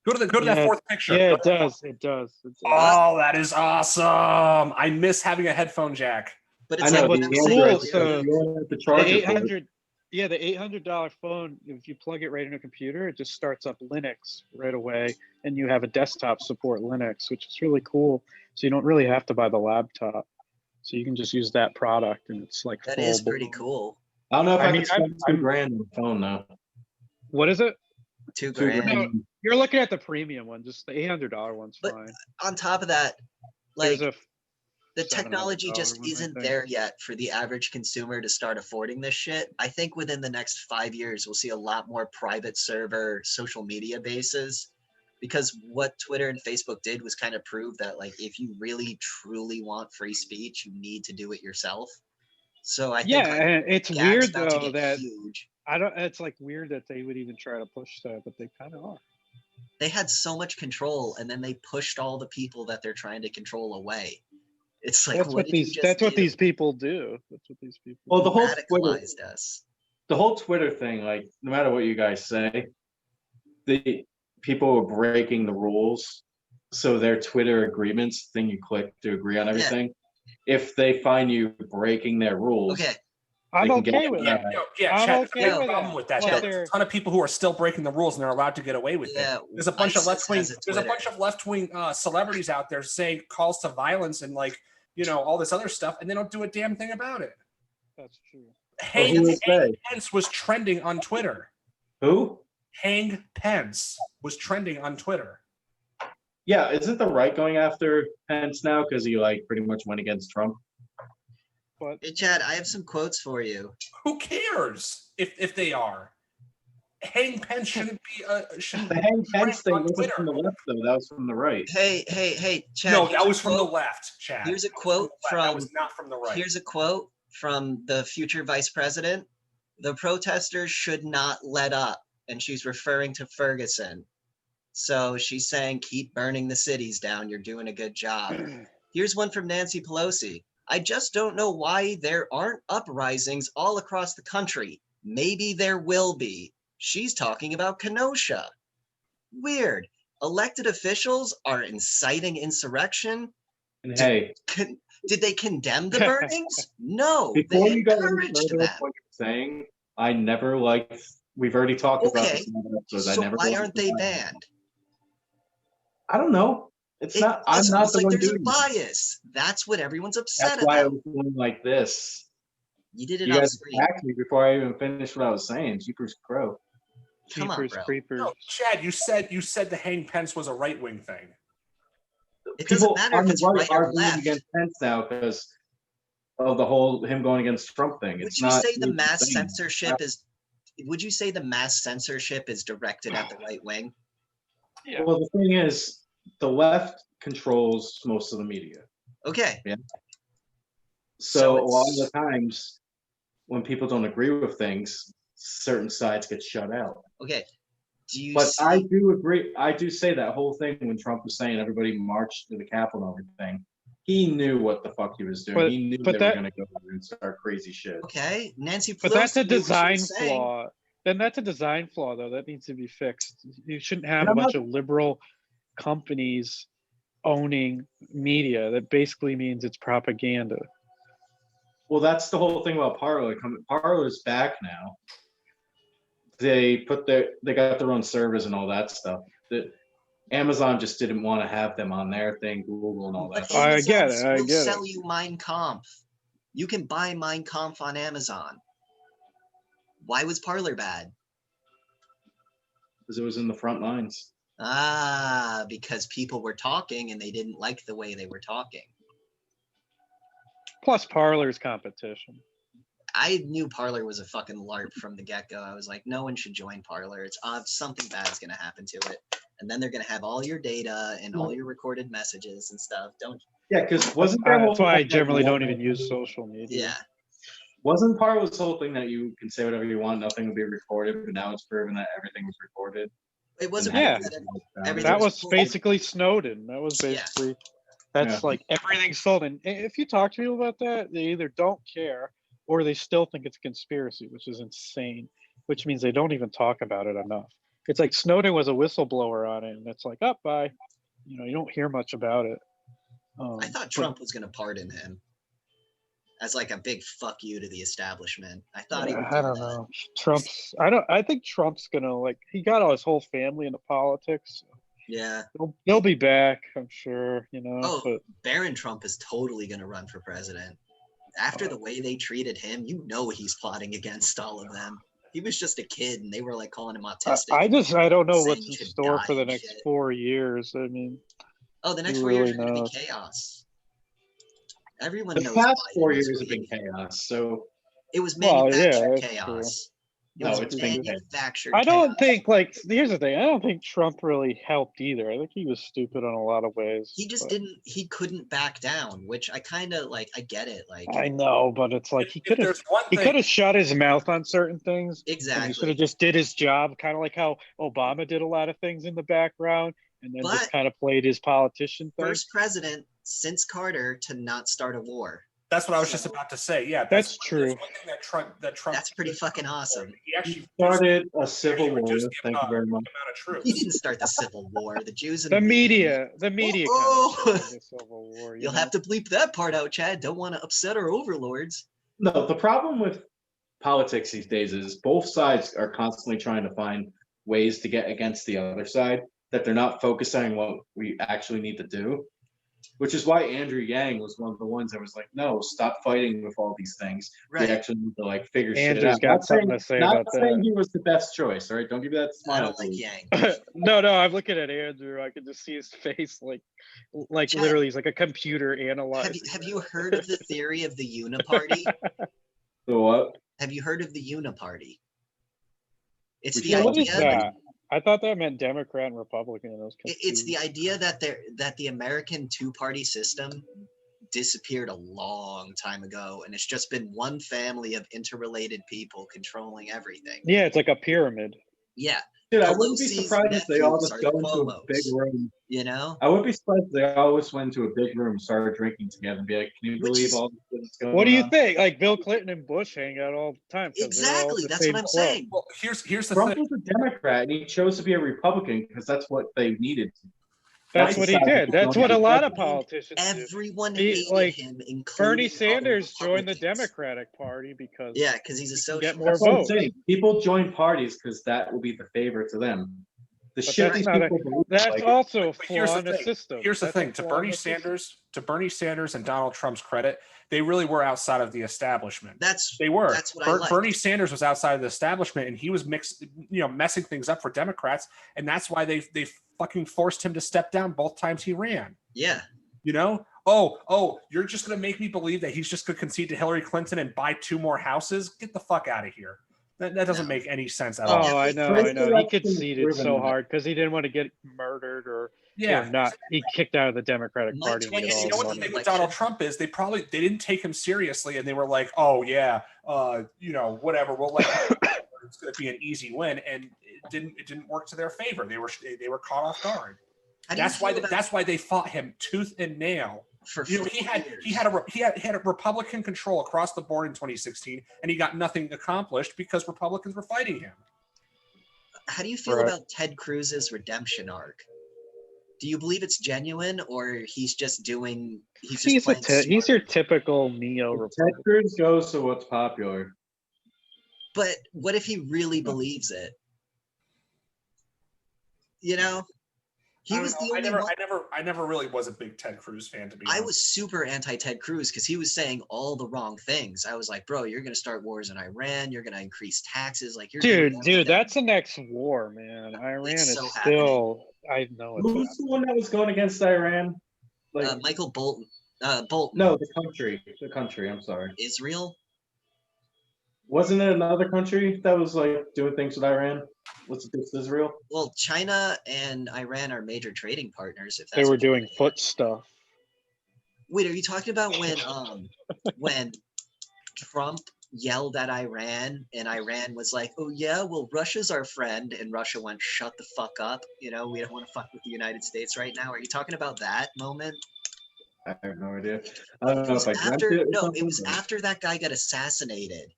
Go to that fourth picture. Yeah, it does. It does. Oh, that is awesome! I miss having a headphone jack. But it's I know, like but cool. so the The $800. Yeah, the $800 phone, if you plug it right in a computer, it just starts up Linux right away, and you have a desktop support Linux, which is really cool. So you don't really have to buy the laptop. So you can just use that product, and it's like that is pretty cool. I don't know if I mean, can spend $2,000 on the phone though. What is it? $2,000. No, you're looking at the premium one. Just the $800 one's But fine. on top of that, like, There's the technology just one, I isn't think. there yet for the average consumer to start affording this shit. I think within the next 5 years, we'll see a lot more private server social media bases, because what Twitter and Facebook did was kind of prove that, like, if you really truly want free speech, you need to do it yourself. So I think, like, and it's Gag's weird about to though get that huge. it's like weird that they would even try to push that, but they kind of are. They had so much control, and then they pushed all the people that they're trying to control away. It's like, That's what these people do. That's what these people. Well, the whole radicalized us. The whole Twitter thing, like, no matter what you guys say, the people are breaking the rules. So their Twitter agreements, thing you click to agree on everything, if they find you breaking their rules, okay, I'm okay with that. Yeah, Chad, okay there's a problem with that. Well, There's a ton of people who are still breaking the rules and they're allowed to get away with it. There's a bunch of left-wing. There's a bunch of left-wing celebrities out there saying calls to violence and, like, you know, all this other stuff, and they don't do a damn thing about it. That's true. Hank Pence was trending on Twitter. Who? Hank Pence was trending on Twitter. Yeah, isn't the right going after Pence now because he, like, pretty much went against Trump? But hey, Chad, I have some quotes for you. Who cares if they are? Hank Pence shouldn't be the Hank Pence thing wasn't from the left though. That was from the right. Hey, Chad. No, that was from the left, Chad. Here's a quote from. That was not from the right. Here's a quote from the future vice president. The protesters should not let up, and she's referring to Ferguson. So she's saying, keep burning the cities down. You're doing a good job. Here's one from Nancy Pelosi. I just don't know why there aren't uprisings all across the country. Maybe there will be. She's talking about Kenosha. Weird. Elected officials are inciting insurrection. And hey, did they condemn the burnings? No. Before they you go encouraged into them. what you're saying, I never liked. We've already talked about this. So why aren't they banned? I don't know. It's not. I'm not the like one there's doing a bias. That's what everyone's upset That's why I about. was doing like this. You did it You on guys screen. attacked me before I even finished what I was saying. Jeepers crow. Come on, bro. Creepers. No, Chad, you said the Hank Pence was a right wing thing. It doesn't matter if it's right or left. Against Pence now because of the whole him going against Trump thing. Would you say the mass censorship is? Would you say the mass censorship is directed at the right wing? Yeah. Well, the thing is, the left controls most of the media. Okay. Yeah. So a lot of the times, when people don't agree with things, certain sides get shut out. Okay. Do you? But I do agree. I do say that whole thing when Trump was saying everybody marched to the Capitol and everything. He knew what the fuck he was doing. He knew they were going to go and start crazy shit. Okay, Nancy Pelosi. But that's a design flaw. Then that's a design flaw, though. That needs to be fixed. You shouldn't have a bunch of liberal companies owning media. That basically means it's propaganda. Well, that's the whole thing about Parler. Parler's back now. They got their own servers and all that stuff. Amazon just didn't want to have them on their thing, Google and all that. But Amazon I get it. I will get sell it. you Mein Kampf. You can buy Mein Kampf on Amazon. Why was Parler bad? Because it was in the front lines. Ah, because people were talking and they didn't like the way they were talking. Plus, Parler's competition. I knew Parler was a fucking LARP from the get-go. I was like, no one should join Parler. It's something bad's gonna happen to it, and then they're gonna have all your data and all your recorded messages and stuff. Don't. Yeah, because wasn't there? That's why I generally don't even use social media. Yeah. Wasn't Parler's whole thing that you can say whatever you want, nothing will be recorded, but now it's proven that everything was recorded. It wasn't. Yeah. Everything That was recorded. basically Snowden. That was basically. That's like everything's sold. And if you talk to people about that, they either don't care or they still think it's a conspiracy, which is insane, which means they don't even talk about it enough. It's like Snowden was a whistleblower on it, and it's like, oh, bye. You know, you don't hear much about it. I thought Trump was going to pardon him as like a big fuck you to the establishment. I thought he would do I don't that. know. I think Trump's gonna, like, he got all his whole family into politics. So Yeah. he'll be back, I'm sure, you know. Oh, But Barron Trump is totally going to run for president. After the way they treated him, you know he's plotting against all of them. He was just a kid, and they were like calling him autistic. I don't know saying what's he in should store die for the and next shit. 4 years. I mean, Oh, the next who 4 years really are going to knows? be chaos. Everyone The knows. past Biden 4 is years have been really- chaos. So It was Well, yeah, manufactured that's true. chaos. It No, was it's been chaos. manufactured I don't chaos. think, like, here's the thing. I don't think Trump really helped either. I think he was stupid on a lot of ways. He just but- didn't. He couldn't back down, which I kind of like. I get it. Like I know, but it's like he could have There's one he thing. could have shut his mouth on certain things. And he exactly. should have just did his job, kind of like how Obama did a lot of things in the background, and then just But- kind of played his politician thing. First president since Carter to not start a war. That's what I was just about to say. Yeah, That's true. One thing that Trump. That's pretty fucking awesome. He actually started a civil war. reduced the Thank you very much. amount of troops. He didn't start the Civil War. The Jews and The media Oh, kind of started the Civil War. You'll have to bleep that part out, Chad. Don't want to upset our overlords. No, the problem with politics these days is both sides are constantly trying to find ways to get against the other side, that they're not focusing on what we actually need to do. Which is why Andrew Yang was one of the ones that was like, no, stop fighting with all these things. Right. We actually need to like figure shit Andrew's out. got something to say Not about saying that. he was the best choice, all right? Don't give me that I smile. don't like please. Yang. No, I'm looking at Andrew. I can just see his face, like Chad, literally, he's like a computer analyzing. Have you heard of the theory of the Uniparty? So what? Have you heard of the Uniparty? It's Which the What is idea. that? I thought that meant Democrat and Republican. I was It's the confused. idea that the American two-party system disappeared a long time ago, and it's just been one family of interrelated people controlling everything. Yeah, it's like a pyramid. Yeah, Dude, I wouldn't be Pelosi's surprised if they all nephews just are go the into a big Cuomos. room. you know. I wouldn't be surprised if they always went to a big room, started drinking together, and be like, "Can you Which believe is- all this that's going on?" What do you think? Like Bill Clinton and Bush hang out all the time. 'Cause they're all Exactly, the that's same what I'm club. saying. Well, here's the Trump thing. was a Democrat, and he chose to be a Republican because that's what they needed. That's what he did. That's what a lot of politicians do. Everyone He- hated like, him, including Bernie all the Sanders joined the Republicans. Democratic Party because Yeah, because he's a he can get socialist. more That's what I'm votes. saying. People join parties because that will be the favor to them. The But shit that's these not a- people believe, That's like, also a But here's flaw the in the thing. system. Here's the That's a thing. To flaw in Bernie the system. Sanders and Donald Trump's credit, they really were outside of the establishment. That's They were. That's what I like. Bernie Sanders was outside of the establishment, and he was messing things up for Democrats, and that's why they fucking forced him to step down both times he ran. yeah. You know? Oh, you're just gonna make me believe that he's just gonna concede to Hillary Clinton and buy 2 more houses? Get the fuck out of here. That doesn't No. make any sense at all. Oh, I know. First He election conceded proven so that. hard because he didn't want to get murdered or not. He kicked out of the Democratic My Party. twin And And get you all know the what the money. thing with Donald Trump is? They didn't take him seriously, and they were like, "Oh yeah, whatever. We'll let it's going to be an easy win," and it didn't work to their favor. They were caught off guard. How do you feel about- That's why they fought him tooth and nail. for He 50 had a Republican control across the board in 2016, and he got nothing accomplished because Republicans were fighting him. How do you feel Right. about Ted Cruz's redemption arc? Do you believe it's genuine, or he's just doing? He's just He's playing he's your smart? typical neo Ted Republican. Cruz goes to what's popular. But what if he really believes it? You know, he I don't was know. the only one. I never really was a big Ted Cruz fan, to be I honest. was super anti Ted Cruz because he was saying all the wrong things. I was like, bro, you're gonna start wars in Iran. You're gonna increase taxes. Like, you're doing Dude, everything. that's the next war, man. Iran is so still. I know it's Who's the one that was going against Iran? Like, Michael Bolton. Bolton. no, the country. I'm sorry. Israel. Wasn't it another country that was like doing things with Iran? Was it Israel? Well, China and Iran are major trading partners. If that's They were what you're doing getting at. foot stuff. Wait, are you talking about when Trump yelled at Iran and Iran was like, "Oh yeah, well Russia's our friend," and Russia went, "Shut the fuck up. You know, we don't want to fuck with the United States right now." Are you talking about that moment? I have no idea. I don't know if I dreamt After it or no, something. it was but- after that guy got assassinated.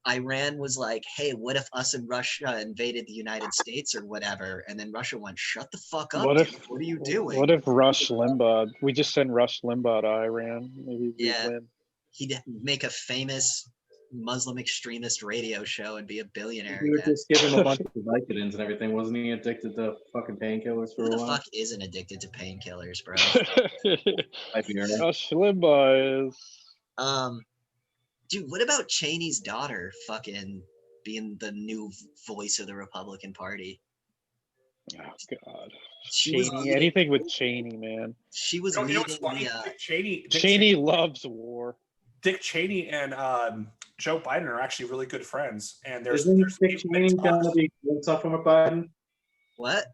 Iran was like, "Hey, what if us and Russia invaded the United States or whatever?" And then Russia went, "Shut the fuck up, What dude. if? What are you doing?" What if Rush Limbaugh? We just send Rush Limbaugh to Iran. Maybe we Yeah. win. He'd make a famous Muslim extremist radio show and be a billionaire We would again. just give him a bunch of Vicodins and everything. Wasn't he addicted to fucking painkillers for Who a the while? fuck isn't addicted to painkillers, bro? Iberia. Rush Limbaugh is. Dude, what about Cheney's daughter fucking being the new voice of the Republican Party? Oh God. She was Cheney. leading- Anything with Cheney, man. She was You know leading what's funny? the. Cheney loves war. Dick Cheney and Joe Biden are actually really good friends, and Isn't Dick even Cheney been going to talks- be doing something with Biden? What?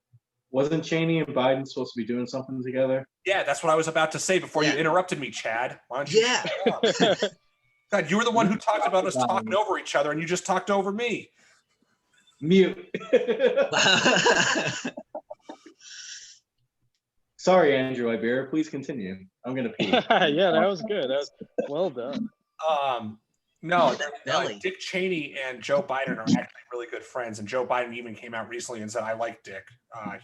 Wasn't Cheney and Biden supposed to be doing something together? Yeah, that's what I was about to say before you Yeah. interrupted me, Chad. Why don't you? Yeah. shut up? God, you were the one who talked about us talking over each other, and you just talked over me. Mute. Sorry, Andrew Iberia. Please continue. I'm going to pee. Yeah, that was good. That was well done. No, Belly. Dick Cheney and Joe Biden are actually really good friends, and Joe Biden even came out recently and said, "I like Dick." I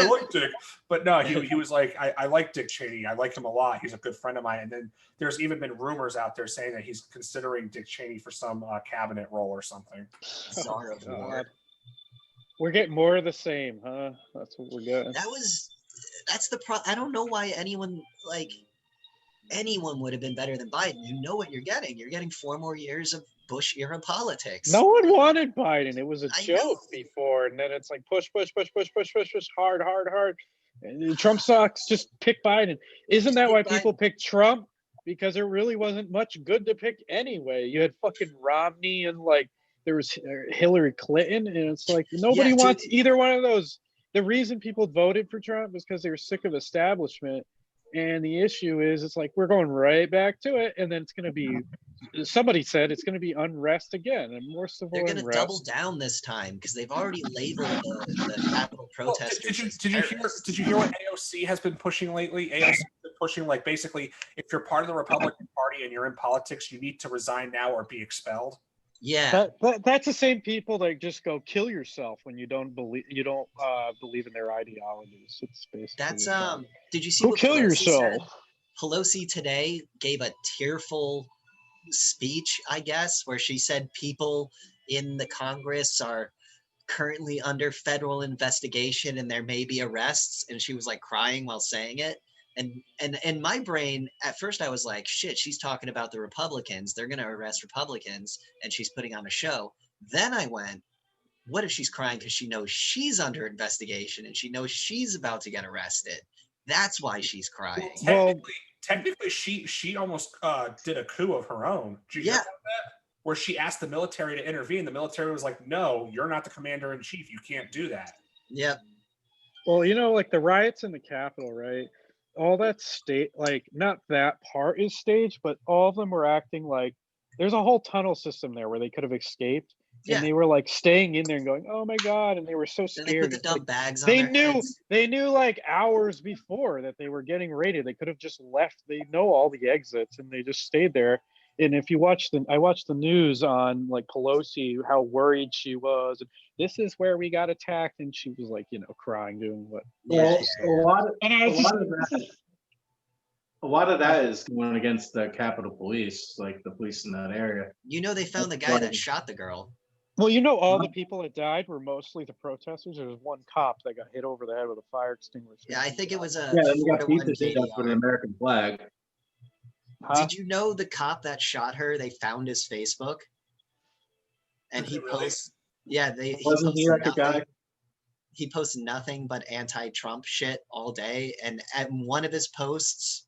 like Dick, but no, he was like, I like Dick Cheney. I like him a lot. He's a good friend of mine. And then there's even been rumors out there saying that he's considering Dick Cheney for some cabinet role or something. Czar of War. God. We're getting more of the same, huh? That's what we're getting. That's the I don't know why anyone would have been better than Biden. You know what you're getting. You're getting 4 more years of Bush era politics. No one wanted Biden. It was a I joke know. before, and then it's like push, hard. And Trump sucks. Just pick Biden. Isn't that Pick why Biden. people picked Trump? Because there really wasn't much good to pick anyway. You had fucking Romney and like there was Hillary Clinton, and it's like nobody wants either one of those. The reason people voted for Trump was because they were sick of establishment. And the issue is, it's like we're going right back to it, and then it's going to be. Somebody said it's going to be unrest again, and more civil They're going to unrest. double down this time because they've already labeled the Capitol Well, protesters. did you hear what AOC has been pushing lately? AOC has been pushing like basically, if you're part of the Republican Party and you're in politics, you need to resign now or be expelled. Yeah. That's the same people that just go kill yourself when you don't believe in their ideologies. It's basically That's did you see go what kill Pelosi yourself. said? Pelosi today gave a tearful speech, I guess, where she said people in the Congress are currently under federal investigation and there may be arrests, and she was like crying while saying it. And in my brain, at first I was like, shit, she's talking about the Republicans. They're going to arrest Republicans, and she's putting on a show. Then I went, what if she's crying because she knows she's under investigation and she knows she's about to get arrested? That's why she's crying. Technically, she almost did a coup of her own. Did you hear about that? Where she asked the military to intervene. The military was like, no, you're not the commander in chief. You can't do that. Yep. Well, like the riots in the Capitol, right? All that not that part is staged, but all of them were acting like there's a whole tunnel system there where they could have escaped. Yeah. And they were like staying in there and going, "Oh my God!" And they were so scared. Then they put the It's dumb like, bags on they their knew heads. they knew like hours before that they were getting raided. They could have just left. They know all the exits, and they just stayed there. and if you watch I watched the news on like Pelosi, how worried she was. And this is where we got attacked, and she was like, crying, doing what. Well, And I was just, a lot of that is going against the Capitol Police, like the police in that area. They found the guy that shot the girl. well, all the people that died were mostly the protesters. There was one cop that got hit over the head with a fire extinguisher. Yeah, I think it was a Yeah, then you 4 got to 1 pizza did that for the KDR. American flag. Huh? Did you know the cop that shot her? They found his Facebook, and he Really? posts. Yeah, he Wasn't he posted like a guy? nothing. He posted nothing but anti-Trump shit all day, and at one of his posts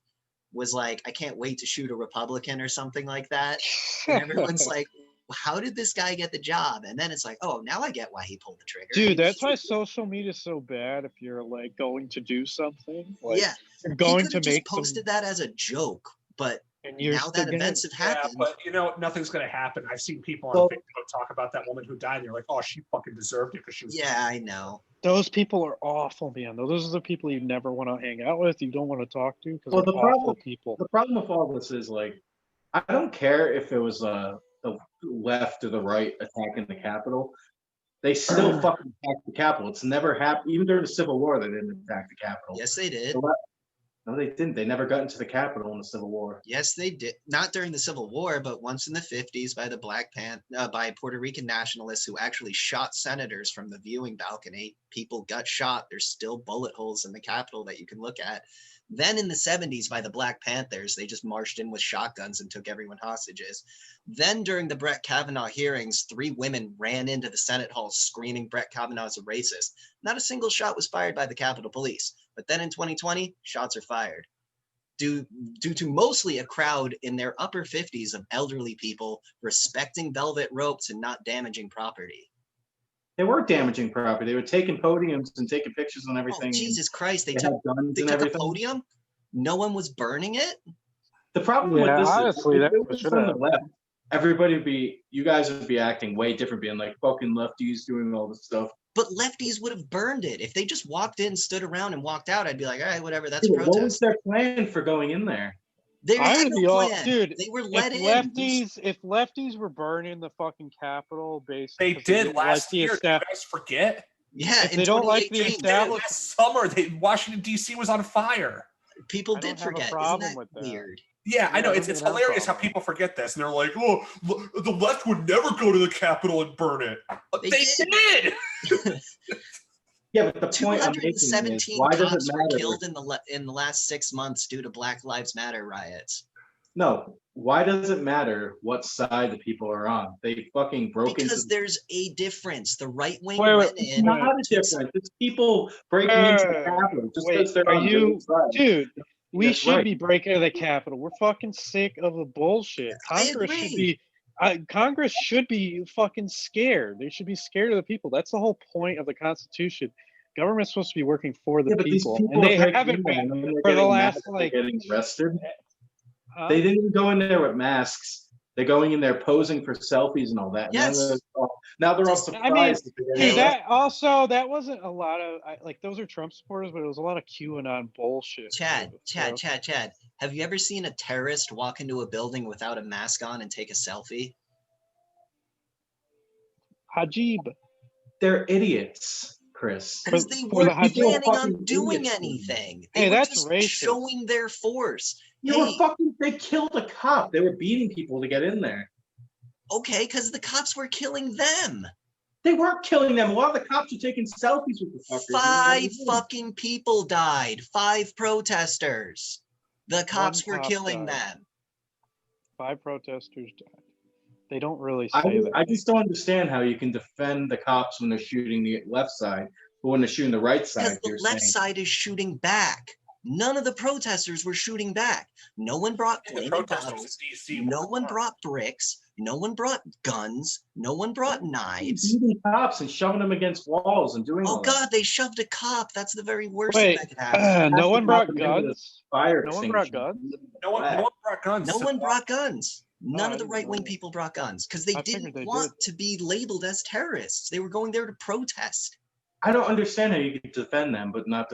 was like, "I can't wait to shoot a Republican" or something like that. And everyone's like, "How did this guy get the job?" And then it's like, "Oh, now I get why he pulled the trigger." Dude, that's why social media is so bad. If you're like going to do something, like Yeah, you're he going could to have just make posted that as a joke, but and you're now still that gonna, events have Yeah, happened. but nothing's going to happen. I've seen people on Well- Facebook talk about that woman who died, and they're like, "Oh, she fucking deserved it because she was." Yeah, I know. those people are awful, man. Those are the people you never want to hang out with. You don't want to talk to because Well, they're the awful problem- people. The problem with all this is like, I don't care if it was the left or the right attacking the Capitol. They still fucking attacked the Capitol. It's never happened. Even during the Civil War, they didn't attack the Capitol. Yes, they did. No, they didn't. They never got into the Capitol in the Civil War. Yes, they did. Not during the Civil War, but once in the 50s by the by Puerto Rican nationalists who actually shot senators from the viewing balcony. People got shot. There's still bullet holes in the Capitol that you can look at. Then in the 70s by the Black Panthers, they just marched in with shotguns and took everyone hostages. Then during the Brett Kavanaugh hearings, 3 women ran into the Senate hall screaming Brett Kavanaugh is a racist. Not a single shot was fired by the Capitol Police. But then in 2020, shots are fired. Due to mostly a crowd in their upper 50s of elderly people respecting velvet ropes and not damaging property. They were damaging property. They were taking podiums and taking pictures and Oh, everything. Jesus Christ. They They took, had guns they and took a everything. podium? No one was burning it? The problem Yeah, with this honestly, is, that if it was should from the have. left, you guys would be acting way different, being like fucking lefties doing all this stuff. But lefties would have burned it. If they just walked in, stood around, and walked out, I'd be like, all right, whatever, that's Dude, what was protest. their plan for going in there? They I'm had gonna no be all, plan. dude. They were If let in. lefties were burning the fucking Capitol, They did last year. Esta- Did you guys forget? Yeah, if in they don't like the 2018, establishment- Last summer, Washington D.C. was on fire. people I did don't have a forget. problem Isn't that with that. weird? Yeah, I Yeah, know. I It's don't have a hilarious how problem. people forget this, and they're like, "Oh, the left would never go to the Capitol and burn it." They They did. did. Yeah, but the point I'm making is, 217 why does cops it were matter? killed in the last 6 months due to Black Lives Matter riots. No, why does it matter what side the people are on? They fucking broke Because into. there's a difference. The right wing Wait, went It's in. not a difference. It's people breaking into the Capitol just Wait, because they're are on you, the side. dude? We That's should right. be breaking into the Capitol. We're fucking sick of the bullshit. I Congress should agree. be. Congress should be fucking scared. They should be scared of the people. That's the whole point of the Constitution. Government's supposed to be working for the Yeah, but these people, people and they are haven't breaking in been and they're for the getting last masked, they're like. getting arrested. Huh? They didn't even go in there with masks. They're going in there posing for selfies and all that. Yes. Now they're all Just- surprised. I mean, that they're Hey, getting arrested. that wasn't a lot of like those are Trump supporters, but it was a lot of QAnon bullshit. Chad, too, so. Chad. Have you ever seen a terrorist walk into a building without a mask on and take a selfie? Hajib. They're idiots, Chris. Because For- they for the weren't Hajib. planning Fucking on doing idiots. anything. Hey, They were that's just racist. showing their force. They killed a cop. They were beating people to get in there. Okay, because the cops were killing them. They weren't killing them. A lot of the cops were taking selfies with the fuckers. 5 fucking people died. 5 protesters. The cops were cop killing died. them. 5 protesters died. They don't really say that. I just don't understand how you can defend the cops when they're shooting the left side, but when they're shooting the right side, Because the left side is shooting back. None of the protesters were shooting back. No one brought The flaming protesters bottles. in D.C. No one were- brought bricks. No one brought guns. No one brought knives. beating cops and shoving them against walls and doing Oh all God, they shoved a cop. That's the very worst thing Wait, that could happen. no one brought That's the problem with guns. fire No one brought extinguisher. guns? No one brought guns. No one brought guns. None I of the didn't know right-wing that. people brought guns because they I figured didn't they want to be labeled as terrorists. They were going there to protest. I don't understand how you can defend them but not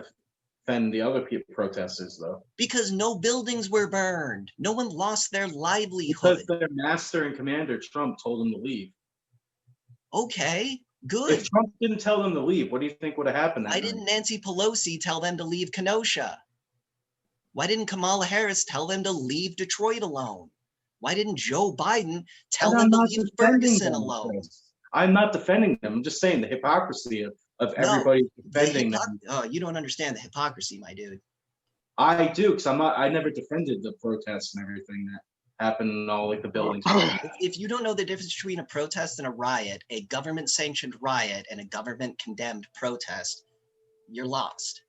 defend the other protesters, though. Because no buildings were burned. No one lost their livelihood. Because their master and commander, Trump, told them to leave. Okay, good. If Trump didn't tell them to leave, what do you think would have happened? Why didn't Nancy Pelosi tell them to leave Kenosha? Why didn't Kamala Harris tell them to leave Detroit alone? Why didn't Joe Biden tell them to leave Ferguson alone? I'm not defending them. I'm just saying the hypocrisy of everybody defending them. Oh, you don't understand the hypocrisy, my dude. I do, because I never defended the protests and everything that happened in all like the buildings. If you don't know the difference between a protest and a riot, a government-sanctioned riot and a government-condemned protest, you're lost.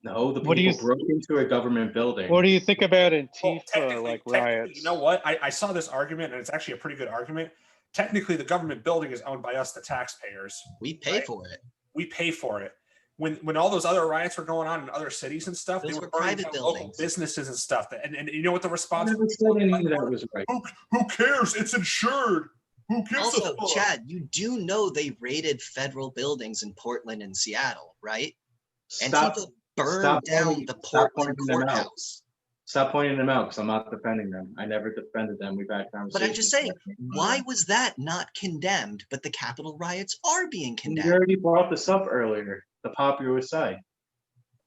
No, the people broke into a government building. What do you think about Antifa, technically, riots? You know what? I saw this argument, and it's actually a pretty good argument. Technically, the government building is owned by us, the taxpayers. We pay for it. We pay for it. When all those other riots were going on in other cities and stuff, those they were private buildings, local businesses and stuff. And you know what the response? I never said anything that was right. Who cares? It's insured. Who gives also, a fuck? Chad, you do know they raided federal buildings in Portland and Seattle, right? Antifa burned down the Portland courthouse. Stop pointing them out, because I'm not defending them. I never defended them. We've had conversations. But I'm just saying, why was that not condemned, but the Capitol riots are being condemned? We already brought this up earlier, the popular side.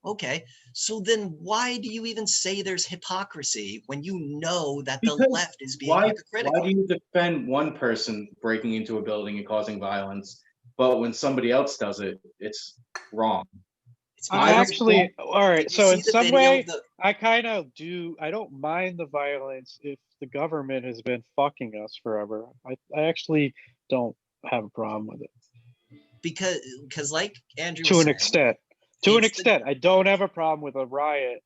Okay, so then why do you even say there's hypocrisy when you know that the left is being hypocritical? Why do you defend one person breaking into a building and causing violence, but when somebody else does it, it's wrong? I actually, all right, so in some way, I kind of do, I don't mind the violence if the government has been fucking us forever. I actually don't have a problem with it. Because like Andrew to an extent. To an extent, I don't have a problem with a riot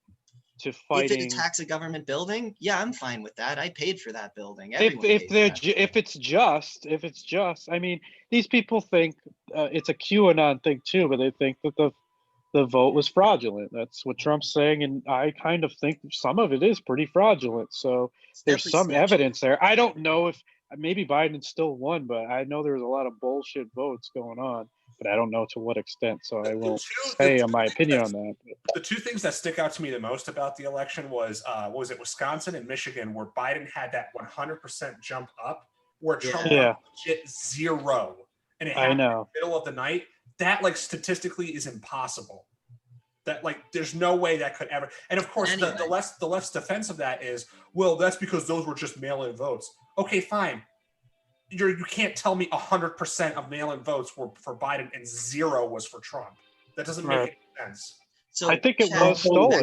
to fighting. If it attacks a government building, yeah, I'm fine with that. I paid for that building. If it's just, I mean, these people think it's a QAnon thing too, but they think that the vote was fraudulent. That's what Trump's saying, and I kind of think some of it is pretty fraudulent. So there's some evidence there. I don't know if maybe Biden still won, but I know there's a lot of bullshit votes going on. But I don't know to what extent, so I won't say my opinion on that. The two things that stick out to me the most about the election was, what was it, Wisconsin and Michigan, where Biden had that 100% jump up, where Trump got legit 0, and it happened in the middle of the night. That, like, statistically is impossible. That, like, there's no way that could ever. And of course, the left's defense of that is, well, that's because those were just mail-in votes. Okay, fine. You can't tell me 100% of mail-in votes were for Biden and 0 was for Trump. That doesn't make any sense. So I think it was stolen.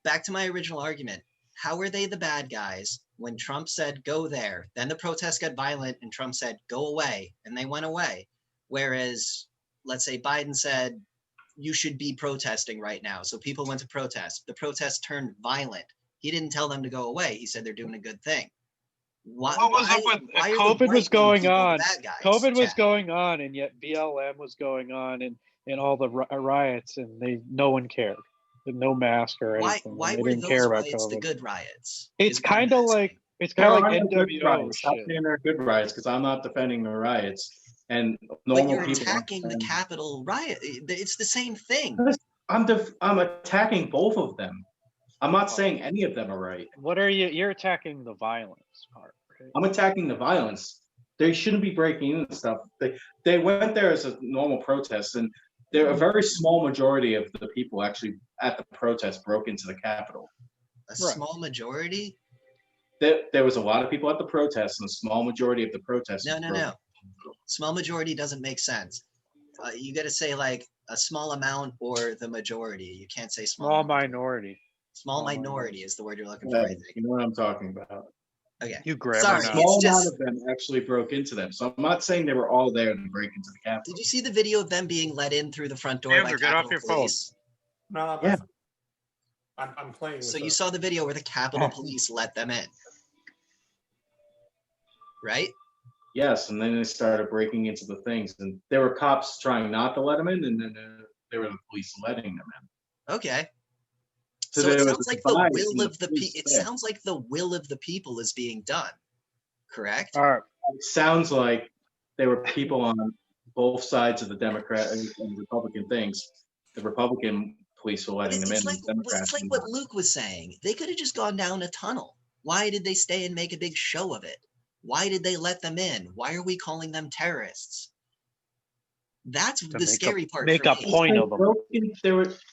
Back to my original argument. How are they the bad guys when Trump said, go there? Then the protests got violent and Trump said, go away. And they went away. Whereas, let's say Biden said, you should be protesting right now. So people went to protest. The protests turned violent. He didn't tell them to go away. He said they're doing a good thing. What was up with COVID was going on? COVID was going on, and yet BLM was going on, and all the riots, and no one cared. No mask or anything. Why were those riots the good riots? It's kind of like NWO. Stop saying they're good riots, because I'm not defending the riots. And normal people attacking the Capitol riot. It's the same thing. I'm attacking both of them. I'm not saying any of them are right. What are you? You're attacking the violence part. Right? I'm attacking the violence. They shouldn't be breaking into stuff. They went there as a normal protest, and there a very small majority of the people actually at the protest broke into the Capitol. A small majority? There was a lot of people at the protest, and a small majority of the protest. No. Small majority doesn't make sense. You got to say like a small amount or the majority. You can't say small minority. Small minority is the word you're looking for, I think. You know what I'm talking about. Okay. You grab Sorry, small amount of them actually broke into them. So I'm not saying they were all there to break into the Capitol. Did you see the video of them being let in through the front door by Capitol Police? No, I'm playing. So you saw the video where the Capitol Police let them in, right? Yes, and then they started breaking into the things, and there were cops trying not to let them in, and then there were the police letting them in. Okay. So it sounds like the will of the people. It sounds like the will of the people is being done, correct? It sounds like there were people on both sides of the Democrat and Republican things the Republican police were letting them in. It's like, and Democrats it's like did what not. Luke was saying. They could have just gone down a tunnel. Why did they stay and make a big show of it? Why did they let them in? Why are we calling them terrorists? That's the scary part. Make for a me. point of them.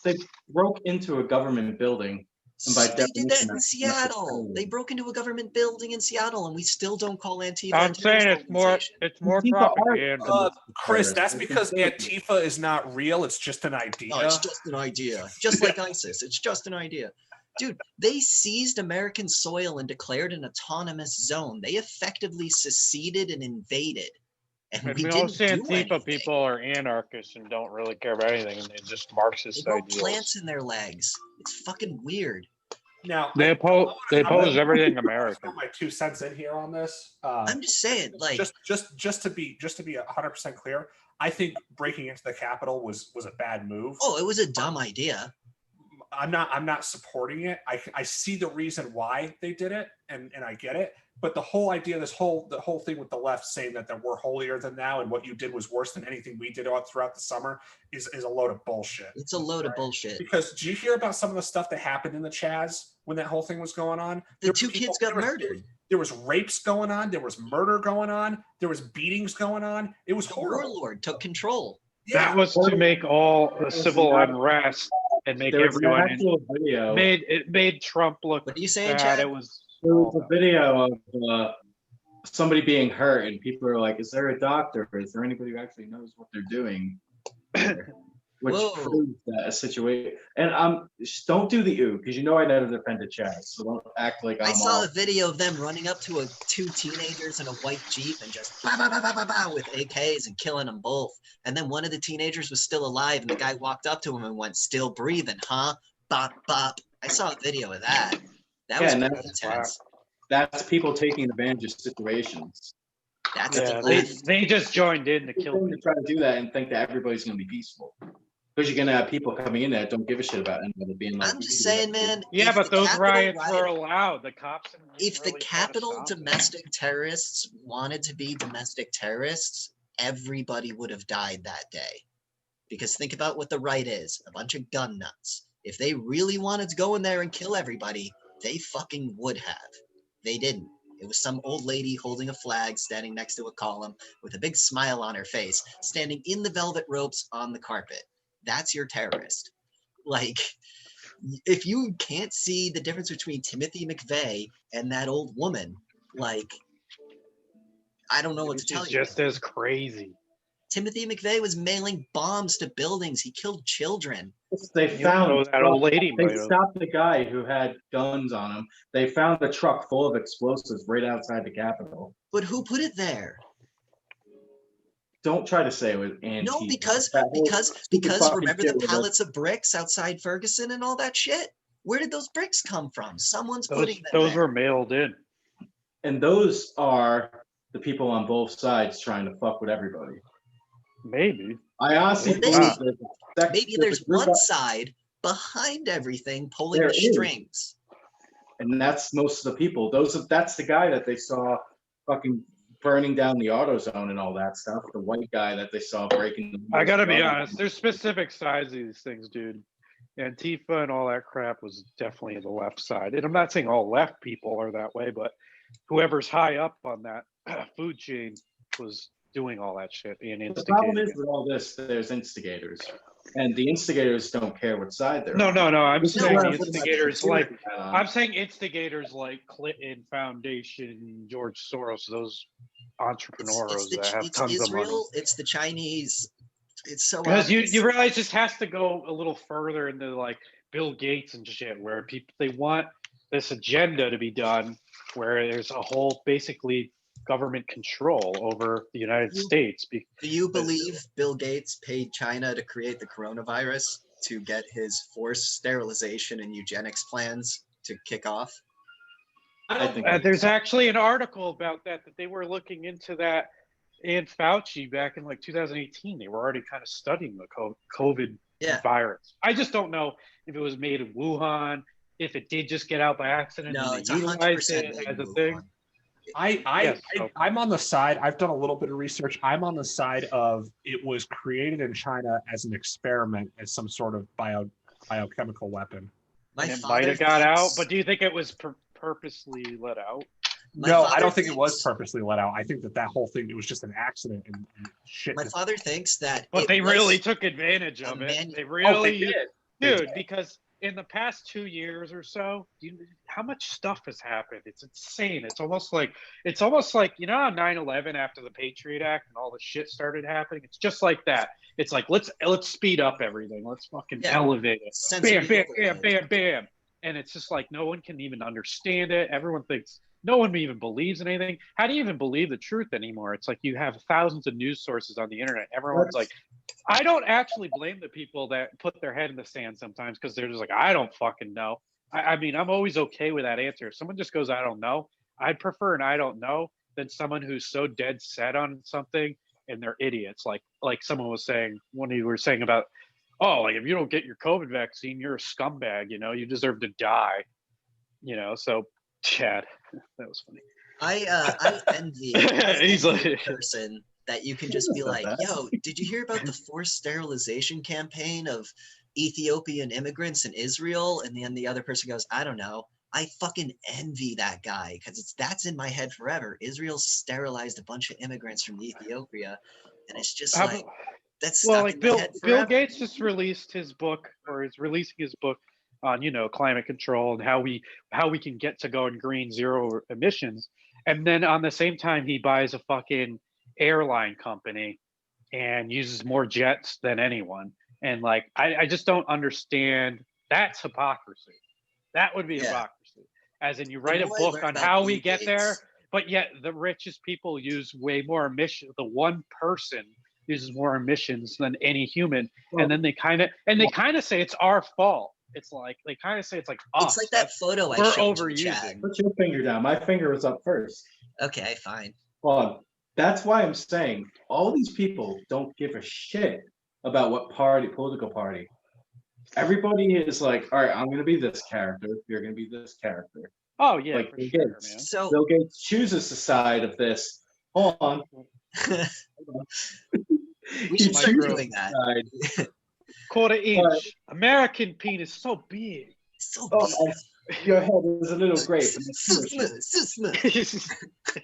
They broke into a government building. And by They did that definition, in that's Seattle. terrorism. They broke into a government building in Seattle, and we still don't call Antifa. I'm a saying terrorist organization. it's more Antifa are propaganda. Chris, that's Terrorists. because Antifa is not real. It's just an idea. No, it's just an idea. Just like ISIS. It's just an idea. Dude, they seized American soil and declared an autonomous zone. They effectively seceded and invaded. And we didn't Most do Antifa anything. people are anarchists and don't really care about anything, and they're just They Marxist grow ideals. plants in their legs. It's fucking weird. Now, They oppose everything I'm gonna American. throw my 2 cents in here on this. I'm just saying, like, just to be 100% clear, I think breaking into the Capitol was a bad move. oh, it was a dumb idea. I'm not supporting it. I see the reason why they did it, and I get it. But the whole idea, the whole thing with the left saying that we're holier than thou, and what you did was worse than anything we did throughout the summer is a load of bullshit. It's a load of bullshit. Because did you hear about some of the stuff that happened in the Chaz when that whole thing was going on? The two kids got murdered. There was rapes going on. There was murder going on. There was beatings going on. It was The horrible. warlord took control. That was to make all the civil unrest and make There was an everyone actual video. made Trump look What are you saying, bad. Chad? It was There was a video of somebody being hurt, and people are like, "Is there a doctor? Is there anybody who actually knows what they're doing?" Which Whoa. proves that a situation. And just don't do the ooh, because you know I never defended Chaz, so don't act like I'm I saw all. a video of them running up to two teenagers in a white Jeep and just bah, bah, bah, bah, bah, bah, with AKs and killing them both. And then one of the teenagers was still alive, and the guy walked up to him and went, "Still breathing, huh? Bop, bop." I saw a video of that. That Yeah, was and pretty that's intense. That's people taking advantage of situations. That's yeah, the they, left. they just joined in to kill People people. try to do that and think that everybody's going to be peaceful. Because you're going to have people coming in that don't give a shit about anybody being like. I'm just saying, man. Yeah, if but the those Capitol riots riot- were allowed. The cops. didn't If the really try to Capitol stop them. domestic terrorists wanted to be domestic terrorists, everybody would have died that day. Because think about what the right is, a bunch of gun nuts. If they really wanted to go in there and kill everybody, they fucking would have. They didn't. It was some old lady holding a flag, standing next to a column with a big smile on her face, standing in the velvet ropes on the carpet. That's your terrorist. Like, if you can't see the difference between Timothy McVeigh and that old woman, like, I don't know what to tell It's you. just as crazy. Timothy McVeigh was mailing bombs to buildings. He killed children. They You don't know found that old lady They might have. stopped the guy who had guns on him. They found a truck full of explosives right outside the Capitol. But who put it there? Don't try to say it was Antifa. No, because That whole stupid fucking remember shit the with pallets of bricks outside Ferguson and all that shit? Where did those bricks come from? Someone's putting them Those there. were mailed in. And those are the people on both sides trying to fuck with everybody. Maybe. I honestly Well, believe Maybe there's one side behind everything pulling There the is. strings. and that's most of the people. That's the guy that they saw fucking burning down the AutoZone and all that stuff. The white guy that they saw breaking. I gotta be honest. There's specific sides of these things, dude. Antifa and all that crap was definitely the left side. And I'm not saying all left people are that way, but whoever's high up on that food chain was doing all that shit and The problem instigating is with all this, there's instigators, and the instigators don't care what side they're No, on. no, no. I'm This is saying where the I'm putting my instigators like conspiracy hat on. I'm saying instigators like Clinton Foundation, George Soros, those entrepreneurs that have tons of money. Israel, it's the Chinese. It's so Because obvious. you realize this has to go a little further into like Bill Gates and shit, where people they want this agenda to be done, where there's a whole basically government control over the United States. Do you believe Bill Gates paid China to create the coronavirus to get his forced sterilization and eugenics plans to kick off? I think There's actually an article about that they were looking into that. And Fauci back in like 2018, they were already kind of studying the COVID virus. I just don't know if it was made in Wuhan, if it did just get out by accident No, and it's they utilized 100% it made as in a thing. Wuhan. I'm on the side. I've done a little bit of research. I'm on the side of it was created in China as an experiment, as some sort of biochemical weapon. My And it father might have got thinks- out, but do you think it was purposely let out? my No, I father don't think it was thinks- purposely let out. I think that whole thing, it was just an accident and shit. My father thinks that. But it they was really took advantage a of it. manu- They Oh, really, they did. dude, because in the past 2 years or so, how much stuff has happened? It's insane. It's almost like you know how 9/11 after the Patriot Act and all the shit started happening. It's just like that. It's like let's speed up everything. Let's fucking elevate it. sensory Bam, bam, bam, overload. bam, bam. And it's just like no one can even understand it. Everyone thinks no one even believes in anything. How do you even believe the truth anymore? It's like you have thousands of news sources on the internet. Everyone's like, I don't actually blame the people that put their head in the sand sometimes because they're just like, I don't fucking know. I mean, I'm always okay with that answer. If someone just goes, I don't know, I'd prefer an I don't know than someone who's so dead set on something and they're idiots. Like someone was saying, when you were saying about, oh, like if you don't get your COVID vaccine, you're a scumbag, you know, you deserve to die. You know, so Chad, that was funny. I envy He's a like- person that you can just be like, yo, did you hear about the forced sterilization campaign of Ethiopian immigrants in Israel? And then the other person goes, I don't know. I fucking envy that guy because that's in my head forever. Israel sterilized a bunch of immigrants from Ethiopia, and it's just How like about- that's well, stuck like in my head Bill forever. Gates just released his book, or is releasing his book on, you know, climate control and how we can get to going green, zero emissions. And then on the same time, he buys a fucking airline company and uses more jets than anyone. And like, I just don't understand. That's hypocrisy. That would be Yeah. hypocrisy. As in, you The write a more I book learn on about how Bill we get there, Gates- but yet the richest people use way more emissions. The one person uses more emissions than any human, and then they kind of say it's our fault. It's like they kind of say it's like us. It's like that photo I we're showed you, overusing. Chad. Put your finger down. My finger was up first. Okay, fine. Well, that's why I'm saying all these people don't give a shit about what political party. Everybody is like, all right, I'm going to be this character. You're going to be this character. Oh yeah, Like for Bill sure, Gates. man. So Bill Gates chooses the side of this. Hold on. we He should start micro- doing that. side. Quarter inch. American penis so big. It's so Oh, big. your head is a little grape. and it's So delicious. smooth, so smooth.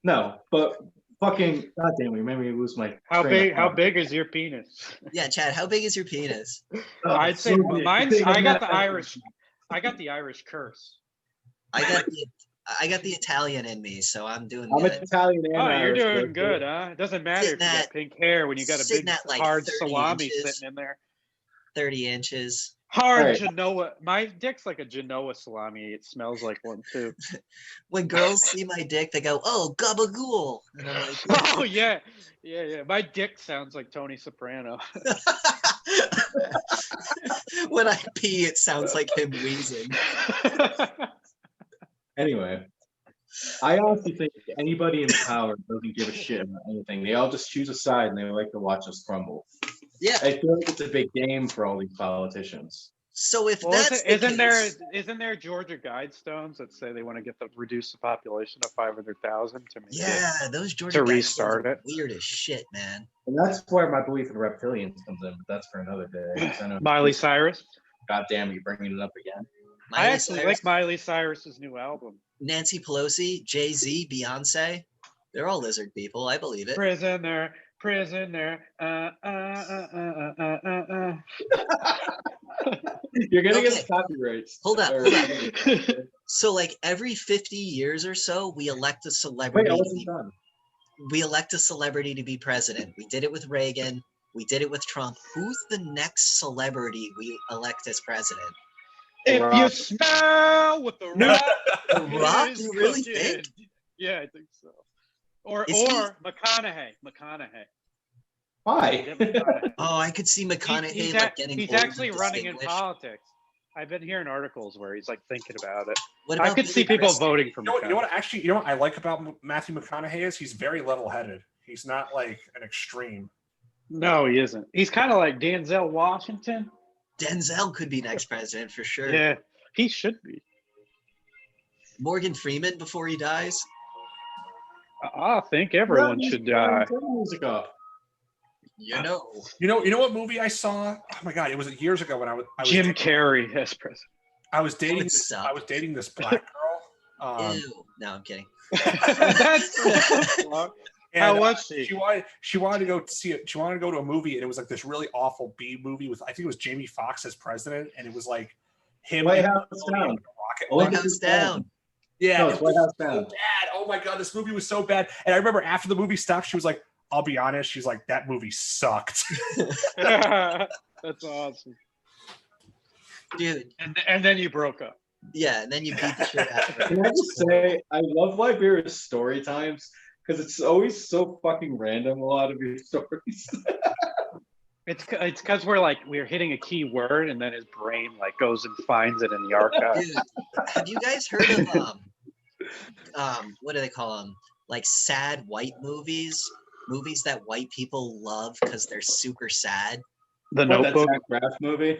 No, but fucking goddamn, we made me lose my. How train of big? How thought. big is your penis? Yeah, Chad, how big is your penis? Oh, I'd say so big. mine's. Big I got enough. the Irish. I got the Irish curse. I got the Italian in me, so I'm doing I'm good. Italian and Oh, you're Irish, doing but- good, huh? It doesn't matter if you Sitting got at- pink hair when you got a sitting big at, like, hard 30 salami inches. sitting in there. 30 inches. Hard Right. Genoa. My dick's like a Genoa salami. It smells like one too. When girls see my dick, they go, "Oh, gabagool," and I'm like, Oh yeah, yeah. My dick sounds like Tony Soprano. when I pee, it sounds like him wheezing. Anyway, I honestly think anybody in power doesn't give a shit about anything. They all just choose a side and they like to watch us crumble. Yeah. I feel like it's a big game for all these politicians. So if Well, that's the case, isn't there Georgia Guidestones that say they want to get reduce the population to 500,000 to make it yeah, those Georgia to guys restart are it? weird as shit, man. And that's where my belief in reptilians comes in, but that's for another day. 'cause I know, Miley Cyrus. God damn, you bringing it up again. I Miley actually Cyrus, like Miley Cyrus's new album. Nancy Pelosi, Jay-Z, Beyonce. They're all lizard people. I believe it. Prisoner, prisoner. You're gonna Okay. get copyrights. Hold up, Or- hold up. So like every 50 years or so, we elect a Wait, celebrity. I wasn't done. We elect a celebrity to be president. We did it with Reagan. We did it with Trump. Who's the next celebrity we elect as president? If you Rock. smell with the No. rock, The Rock? is You really cooking. think? Yeah, I think so. Or Is he- McConaughey. McConaughey. Why? Get McConaughey. Oh, I could see McConaughey He's like getting he's old and actually running in distinguished. politics. I've been hearing articles where he's like thinking about it. What I about could see Billy people Crystal? voting for You know what? McConaughey. Actually, you know what I like about Matthew McConaughey is he's very level-headed. He's not like an extreme. No, he isn't. He's kind of like Denzel Washington. Denzel could be next president for sure. Yeah, he should be. Morgan Freeman before he dies. I think everyone should die. Turn the music off. You know. You know what movie I saw? Oh my god, it was years ago when I was Jim Carrey as president. I was dating Would this, suck. I was dating this black girl. Ew. No, I'm kidding. That's And, how was she? She wanted to go see it. She wanted to go to a movie, and it was like this really awful B movie with I think it was Jamie Foxx as president, and it was like him. White House Down. White House Down. Yeah, No, it it's was White House so Down. bad. Oh my god, this movie was so bad. And I remember after the movie stopped, she was like, "I'll be honest." She's like, "That movie sucked." That's awesome. Dude. And then you broke up. Yeah, and then you beat the shit out of her. Can I just say, I love Liberia's story times because it's always so fucking random. A lot of your stories. It's because we're hitting a key word, and then his brain like goes and finds it in the archive. Dude, have you guys heard of what do they call them? Like sad white movies? Movies that white people love because they're super sad. The What, Notebook. that Zach Braff movie.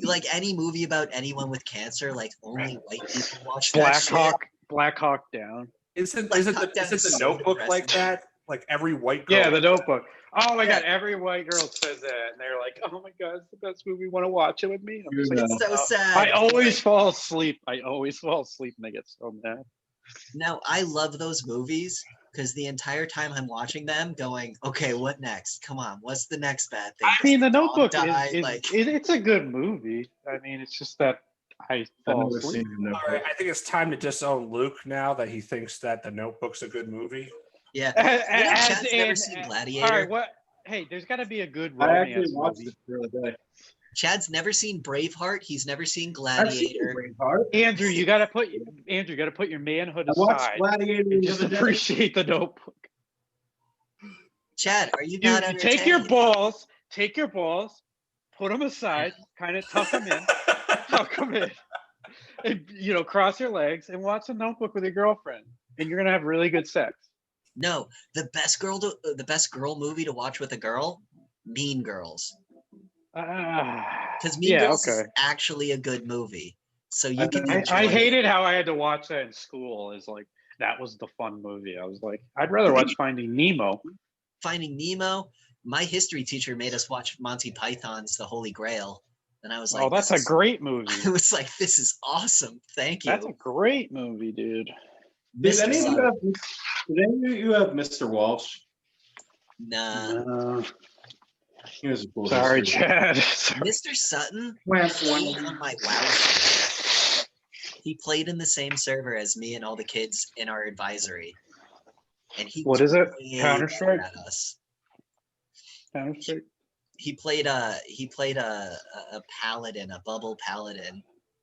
Like any movie about anyone with cancer, like only white people watch that shit. Black Hawk Down. Isn't Like, the Cut Down is the so Notebook like depressing. that? Like every white girl. Yeah, The Notebook. Oh my Yeah. god, every white girl says that, and they're like, "Oh my god, it's the best movie. Want to watch it with me?" I'm just like, It's so sad. I always fall asleep. And I get so mad. Now I love those movies because the entire time I'm watching them, going, "Okay, what next? Come on, what's the next bad thing?" I mean, The Does Notebook dog die? it's a good movie. I mean, it's just that I I've fall never asleep. seen The All right, Notebook. I think it's time to disown Luke now that he thinks that The Notebook's a good movie. Yeah. As Chad's never in- seen Gladiator. All right, what? Hey, there's got to be a good I romance actually watched movie. it the other day. Chad's never seen Braveheart. He's never seen I've seen Gladiator. Braveheart. Andrew, you gotta put your manhood I watched aside Gladiator and the just other day. appreciate The Notebook. Chad, are you Dude, not you entertained? take your balls, put them aside, kind of tuck them in, and cross your legs and watch The Notebook with your girlfriend, and you're gonna have really good sex. No, the best girl movie to watch with a girl, Mean Girls. Because Mean yeah, Girls okay. is actually a good movie. So you I've can been- enjoy I it. hated how I had to watch that in school. Is like that was the fun movie. I was like, I'd rather watch Finding Nemo. Finding Nemo. My history teacher made us watch Monty Python's The Holy Grail. And I was like, Oh, that's a this is- great movie. I was like, this is awesome. Thank you. That's a great movie, dude. Did Mr. any of Sutton. you have Mr. Walsh? Nah. He was a cool. Sorry, history. Chad. Sorry. Mr. Sutton Wham, played wham. on my WoW server. He played in the same server as me and all the kids in our advisory. And he What was is it? way Counter-Strike? better at us. Counter-Strike? He played a paladin, a bubble paladin.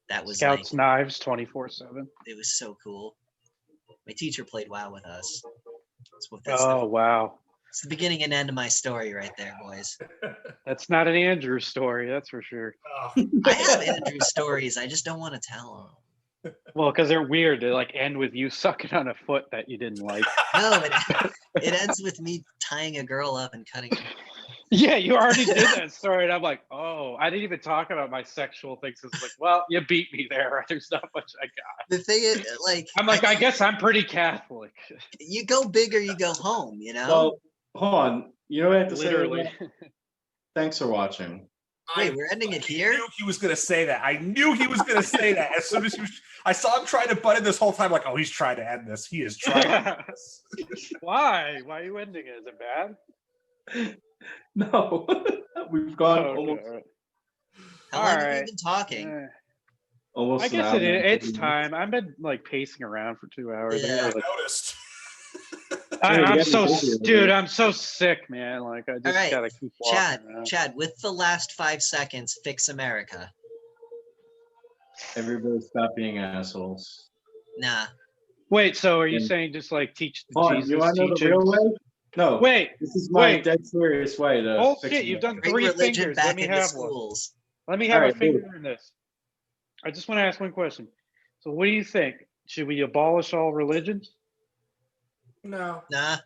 That was Scouts like, Knives 24/7. it was so cool. My teacher played WoW with us. That's what that's Oh wow, it's the beginning and end of my story right there, boys. that's not an Andrew story, that's for sure. Oh, I have Andrew stories. I just don't want to tell Well, because they're weird. They like end with you sucking on a foot that you didn't like. them. No, it ends with me tying a girl up and cutting her. Yeah, you already did that story, and I'm like, oh, I didn't even talk about my sexual things. It's like, well, you beat me there. There's not much I got. The thing is, like, I'm like, I guess I'm pretty Catholic. you go big or you go home, you know? Well, hold on. You know what I have to Literally. say? Thanks for watching. Wait, we're ending it here? I knew he was gonna say that. I knew he was gonna say that as soon as I saw him trying to butt in this whole time. Like, oh, he's trying to end this. He is trying. To end this. Why? Why are you ending it? Is it bad? No, we've gone Oh, okay, almost. all right. How long have Alright. you been talking? Eh, Almost I an guess hour. it's time. I've been like pacing around for 2 hours. Yeah. I I gotta, like, noticed. I, Yeah, I'm you so, gotta be busy, dude, I'm so sick, man. Like, I just Alright, gotta keep walking Chad, around. Chad, with the last 5 seconds, fix America. Everybody stop being assholes. Nah. Wait, so are you And- saying just like teach the Hold on, Jesus you want to know the teachings? real way? No. Wait, This is my wait. dead serious way to oh fix shit, you've America. done Bring 3 religion fingers. Let back me into have one. schools. Let me have Alright, a finger in this. I just want to ask one question. So what do you think? Should we abolish all religions? No. Nah.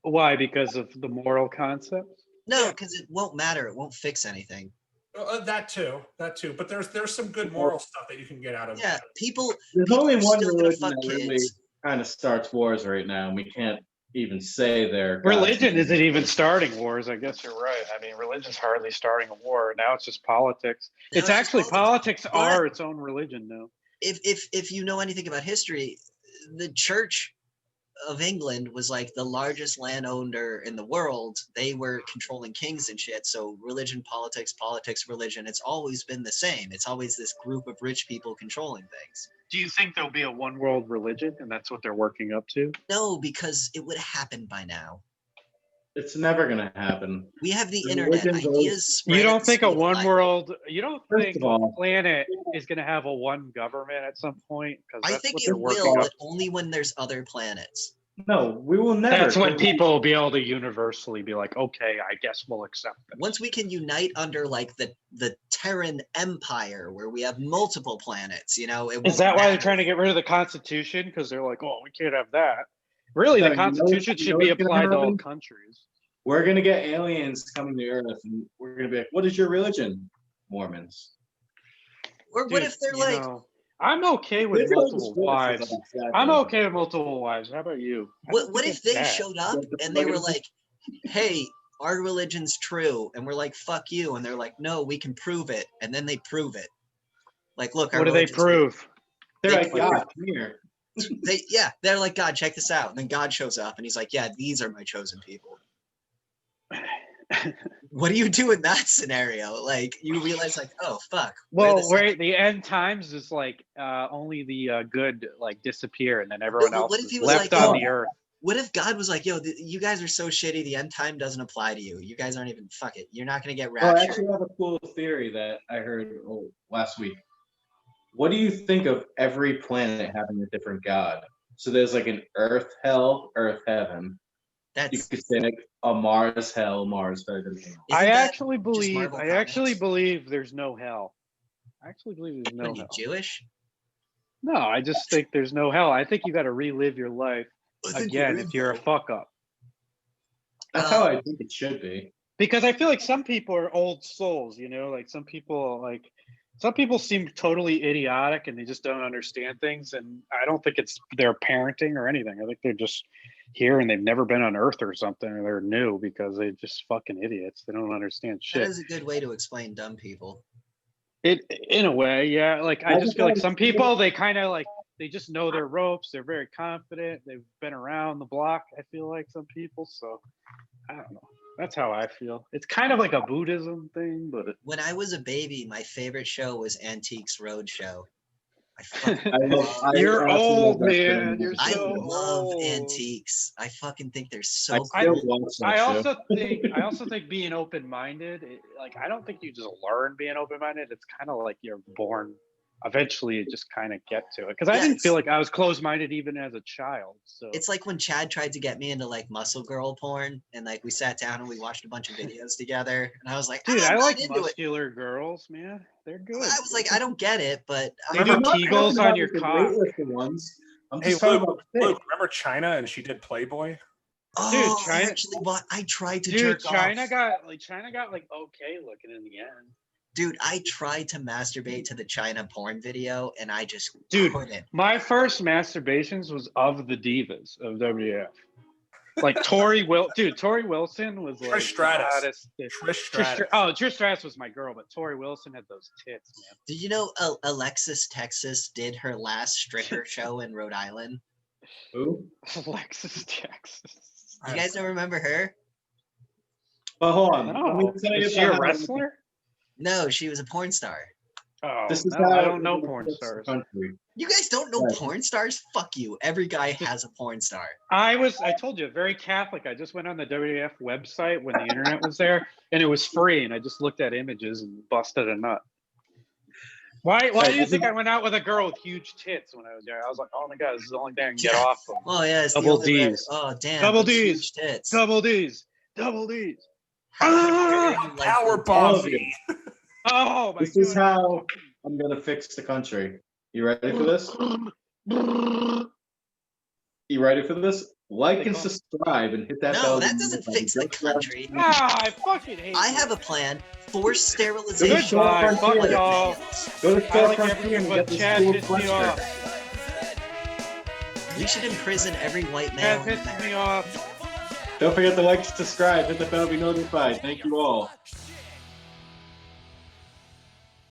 Why? Because of the moral concepts? No, because it won't matter. It won't fix anything. That too. But there's some good moral stuff that you can get out of Yeah, it. people There's people only are one still gonna religion fuck that kids. really kind of starts wars right now, and we can't even say they're Religion isn't even starting wars. I guess you're right. I mean, religion's hardly starting a war. Now it's just politics. Now It's it's actually politics. politics are its own religion now. If you know anything about history, the Church of England was like the largest landowner in the world. They were controlling kings and shit. So religion, politics, religion, it's always been the same. It's always this group of rich people controlling things. Do you think there'll be a one world religion, and that's what they're working up to? No, because it would have happened by now. It's never gonna happen. We have the The internet. religion goes- Ideas spread You at don't the think a speed of one light. world? You don't First think of all- the planet is going to have a one government at some point? Because I that's think what it they're working will, up. but only when there's other planets. No, we will never. That's when people will be able to universally be like, okay, I guess we'll accept it. Once we can unite under like the Terran Empire, where we have multiple planets, you know, it Is won't that why they're matter. trying to get rid of the Constitution? Because they're like, oh, we can't have that. Really, No, the you know Constitution what's should be gonna applied to all happen? countries. We're gonna get aliens coming to Earth, and we're gonna be like, "What is your religion, Mormons?" Or what Dude, if they're you like, know, I'm okay with Literally multiple just wives. exactly. I'm okay with multiple wives. How about you? I don't what think if it's they bad. showed up Like the and they were polygamy? like, hey, our religion's true, and we're like, fuck you, and they're like, no, we can prove it, and then they prove it. Like, look, our What do they religion's true. prove? They're They like, prove "God, come here." they're like, God, check this out, and then God shows up, and he's like, yeah, these are my chosen people. What do you do in that scenario? Like, you realize, like, oh fuck. we're Well, the second- wait, the end times is like only the good like disappear, and then everyone but else what if is he was left like, on oh, the earth. What if God was like, yo, you guys are so shitty, the end time doesn't apply to you. You guys aren't even, fuck it. You're not going to get Oh, I raptured. actually have a cool theory that I heard last week. What do you think of every planet having a different god? So there's like an Earth hell, Earth heaven. You That's, could say like a Mars hell, Mars heaven. isn't I that actually just believe. Marvel I actually Comics? believe there's no hell. I actually believe there's no When you hell. Jewish? No, I just think there's no hell. I think you got to relive your life again if you're a fuck up. That's how I think it should be. Because I feel like some people are old souls, you know, like some people seem totally idiotic and they just don't understand things. And I don't think it's their parenting or anything. I think they're just here and they've never been on Earth or something, or they're new because they're just fucking idiots. They don't understand That shit. is a good way to explain dumb people. In a way, yeah. Like I I just just feel like don't- some people they kind of like they just know their ropes. They're very confident. They've been around the block. I feel like some people. So I don't know. That's how I feel. It's kind of like a Buddhism thing, but When I was a baby, my favorite show was Antiques Roadshow. I you're absolutely old, love that man. show. You're I so love old. antiques. I fucking think they're so I cool. still watch that I show. also think being open-minded, like I don't think you just learn being open-minded. It's kind of like you're born. Eventually, you just kind of get to it. Because I didn't Yes. feel like I was closed-minded even as a child. So It's like when Chad tried to get me into like muscle girl porn, and like we sat down and we watched a bunch of videos together, and I was like, dude, I'm I not like into it. muscular girls, man. They're good. I was like, I don't get it, but They I'm do I'm not- not Kegels talking on about your the cock. weightlifting ones. I'm Hey, just talking Luke, about thick. Luke, remember China and she did Playboy? Oh, China- I tried to Dude, jerk China off. got like okay looking in the end. Dude, I tried to masturbate to the China porn video, and I just Dude, couldn't. My first masturbations was of the divas of WWF. Like Tori Wilson was like Trish Stratus. the hottest- Trish Stratus. Trish Stratus was my girl, but Tori Wilson had those tits, man. Did you know Alexis Texas did her last stripper show in Rhode Island? Who? Alexis Texas. You guys don't remember her? But hold on. No, Let me tell you is she a about how- wrestler? No, she was a porn star. Oh, This is no, I how don't know it porn affects the stars. country. You guys don't know Right. porn stars? Fuck you. Every guy has a porn star. I told you, very Catholic. I just went on the WWF website when the internet was there, and it was free, and I just looked at images and busted a nut. Why do you think I went out with a girl with huge tits when I was there? I was like, oh my god, this is the only thing I can get Yeah. off of. Oh yeah, it's the Double only way- Ds. Oh damn. Double those Ds. huge tits. Double D's. Double D's. How dare you like Power them? All bomb of you. me. Oh my This is god. how I'm gonna fix the country. You ready for this? You ready for this? Like and subscribe and hit that bell. No, that doesn't fix the country. Ah, I fucking hate I you. have a plan. Forced sterilization. Goodbye. of Fuck white y'all. males. Go to I like Storefront everything and but get this Chad cool pissed me sweatshirt. off. We should imprison every white That male. in pisses America. me off. Don't forget to like, subscribe, hit the bell to be notified. Thank you all.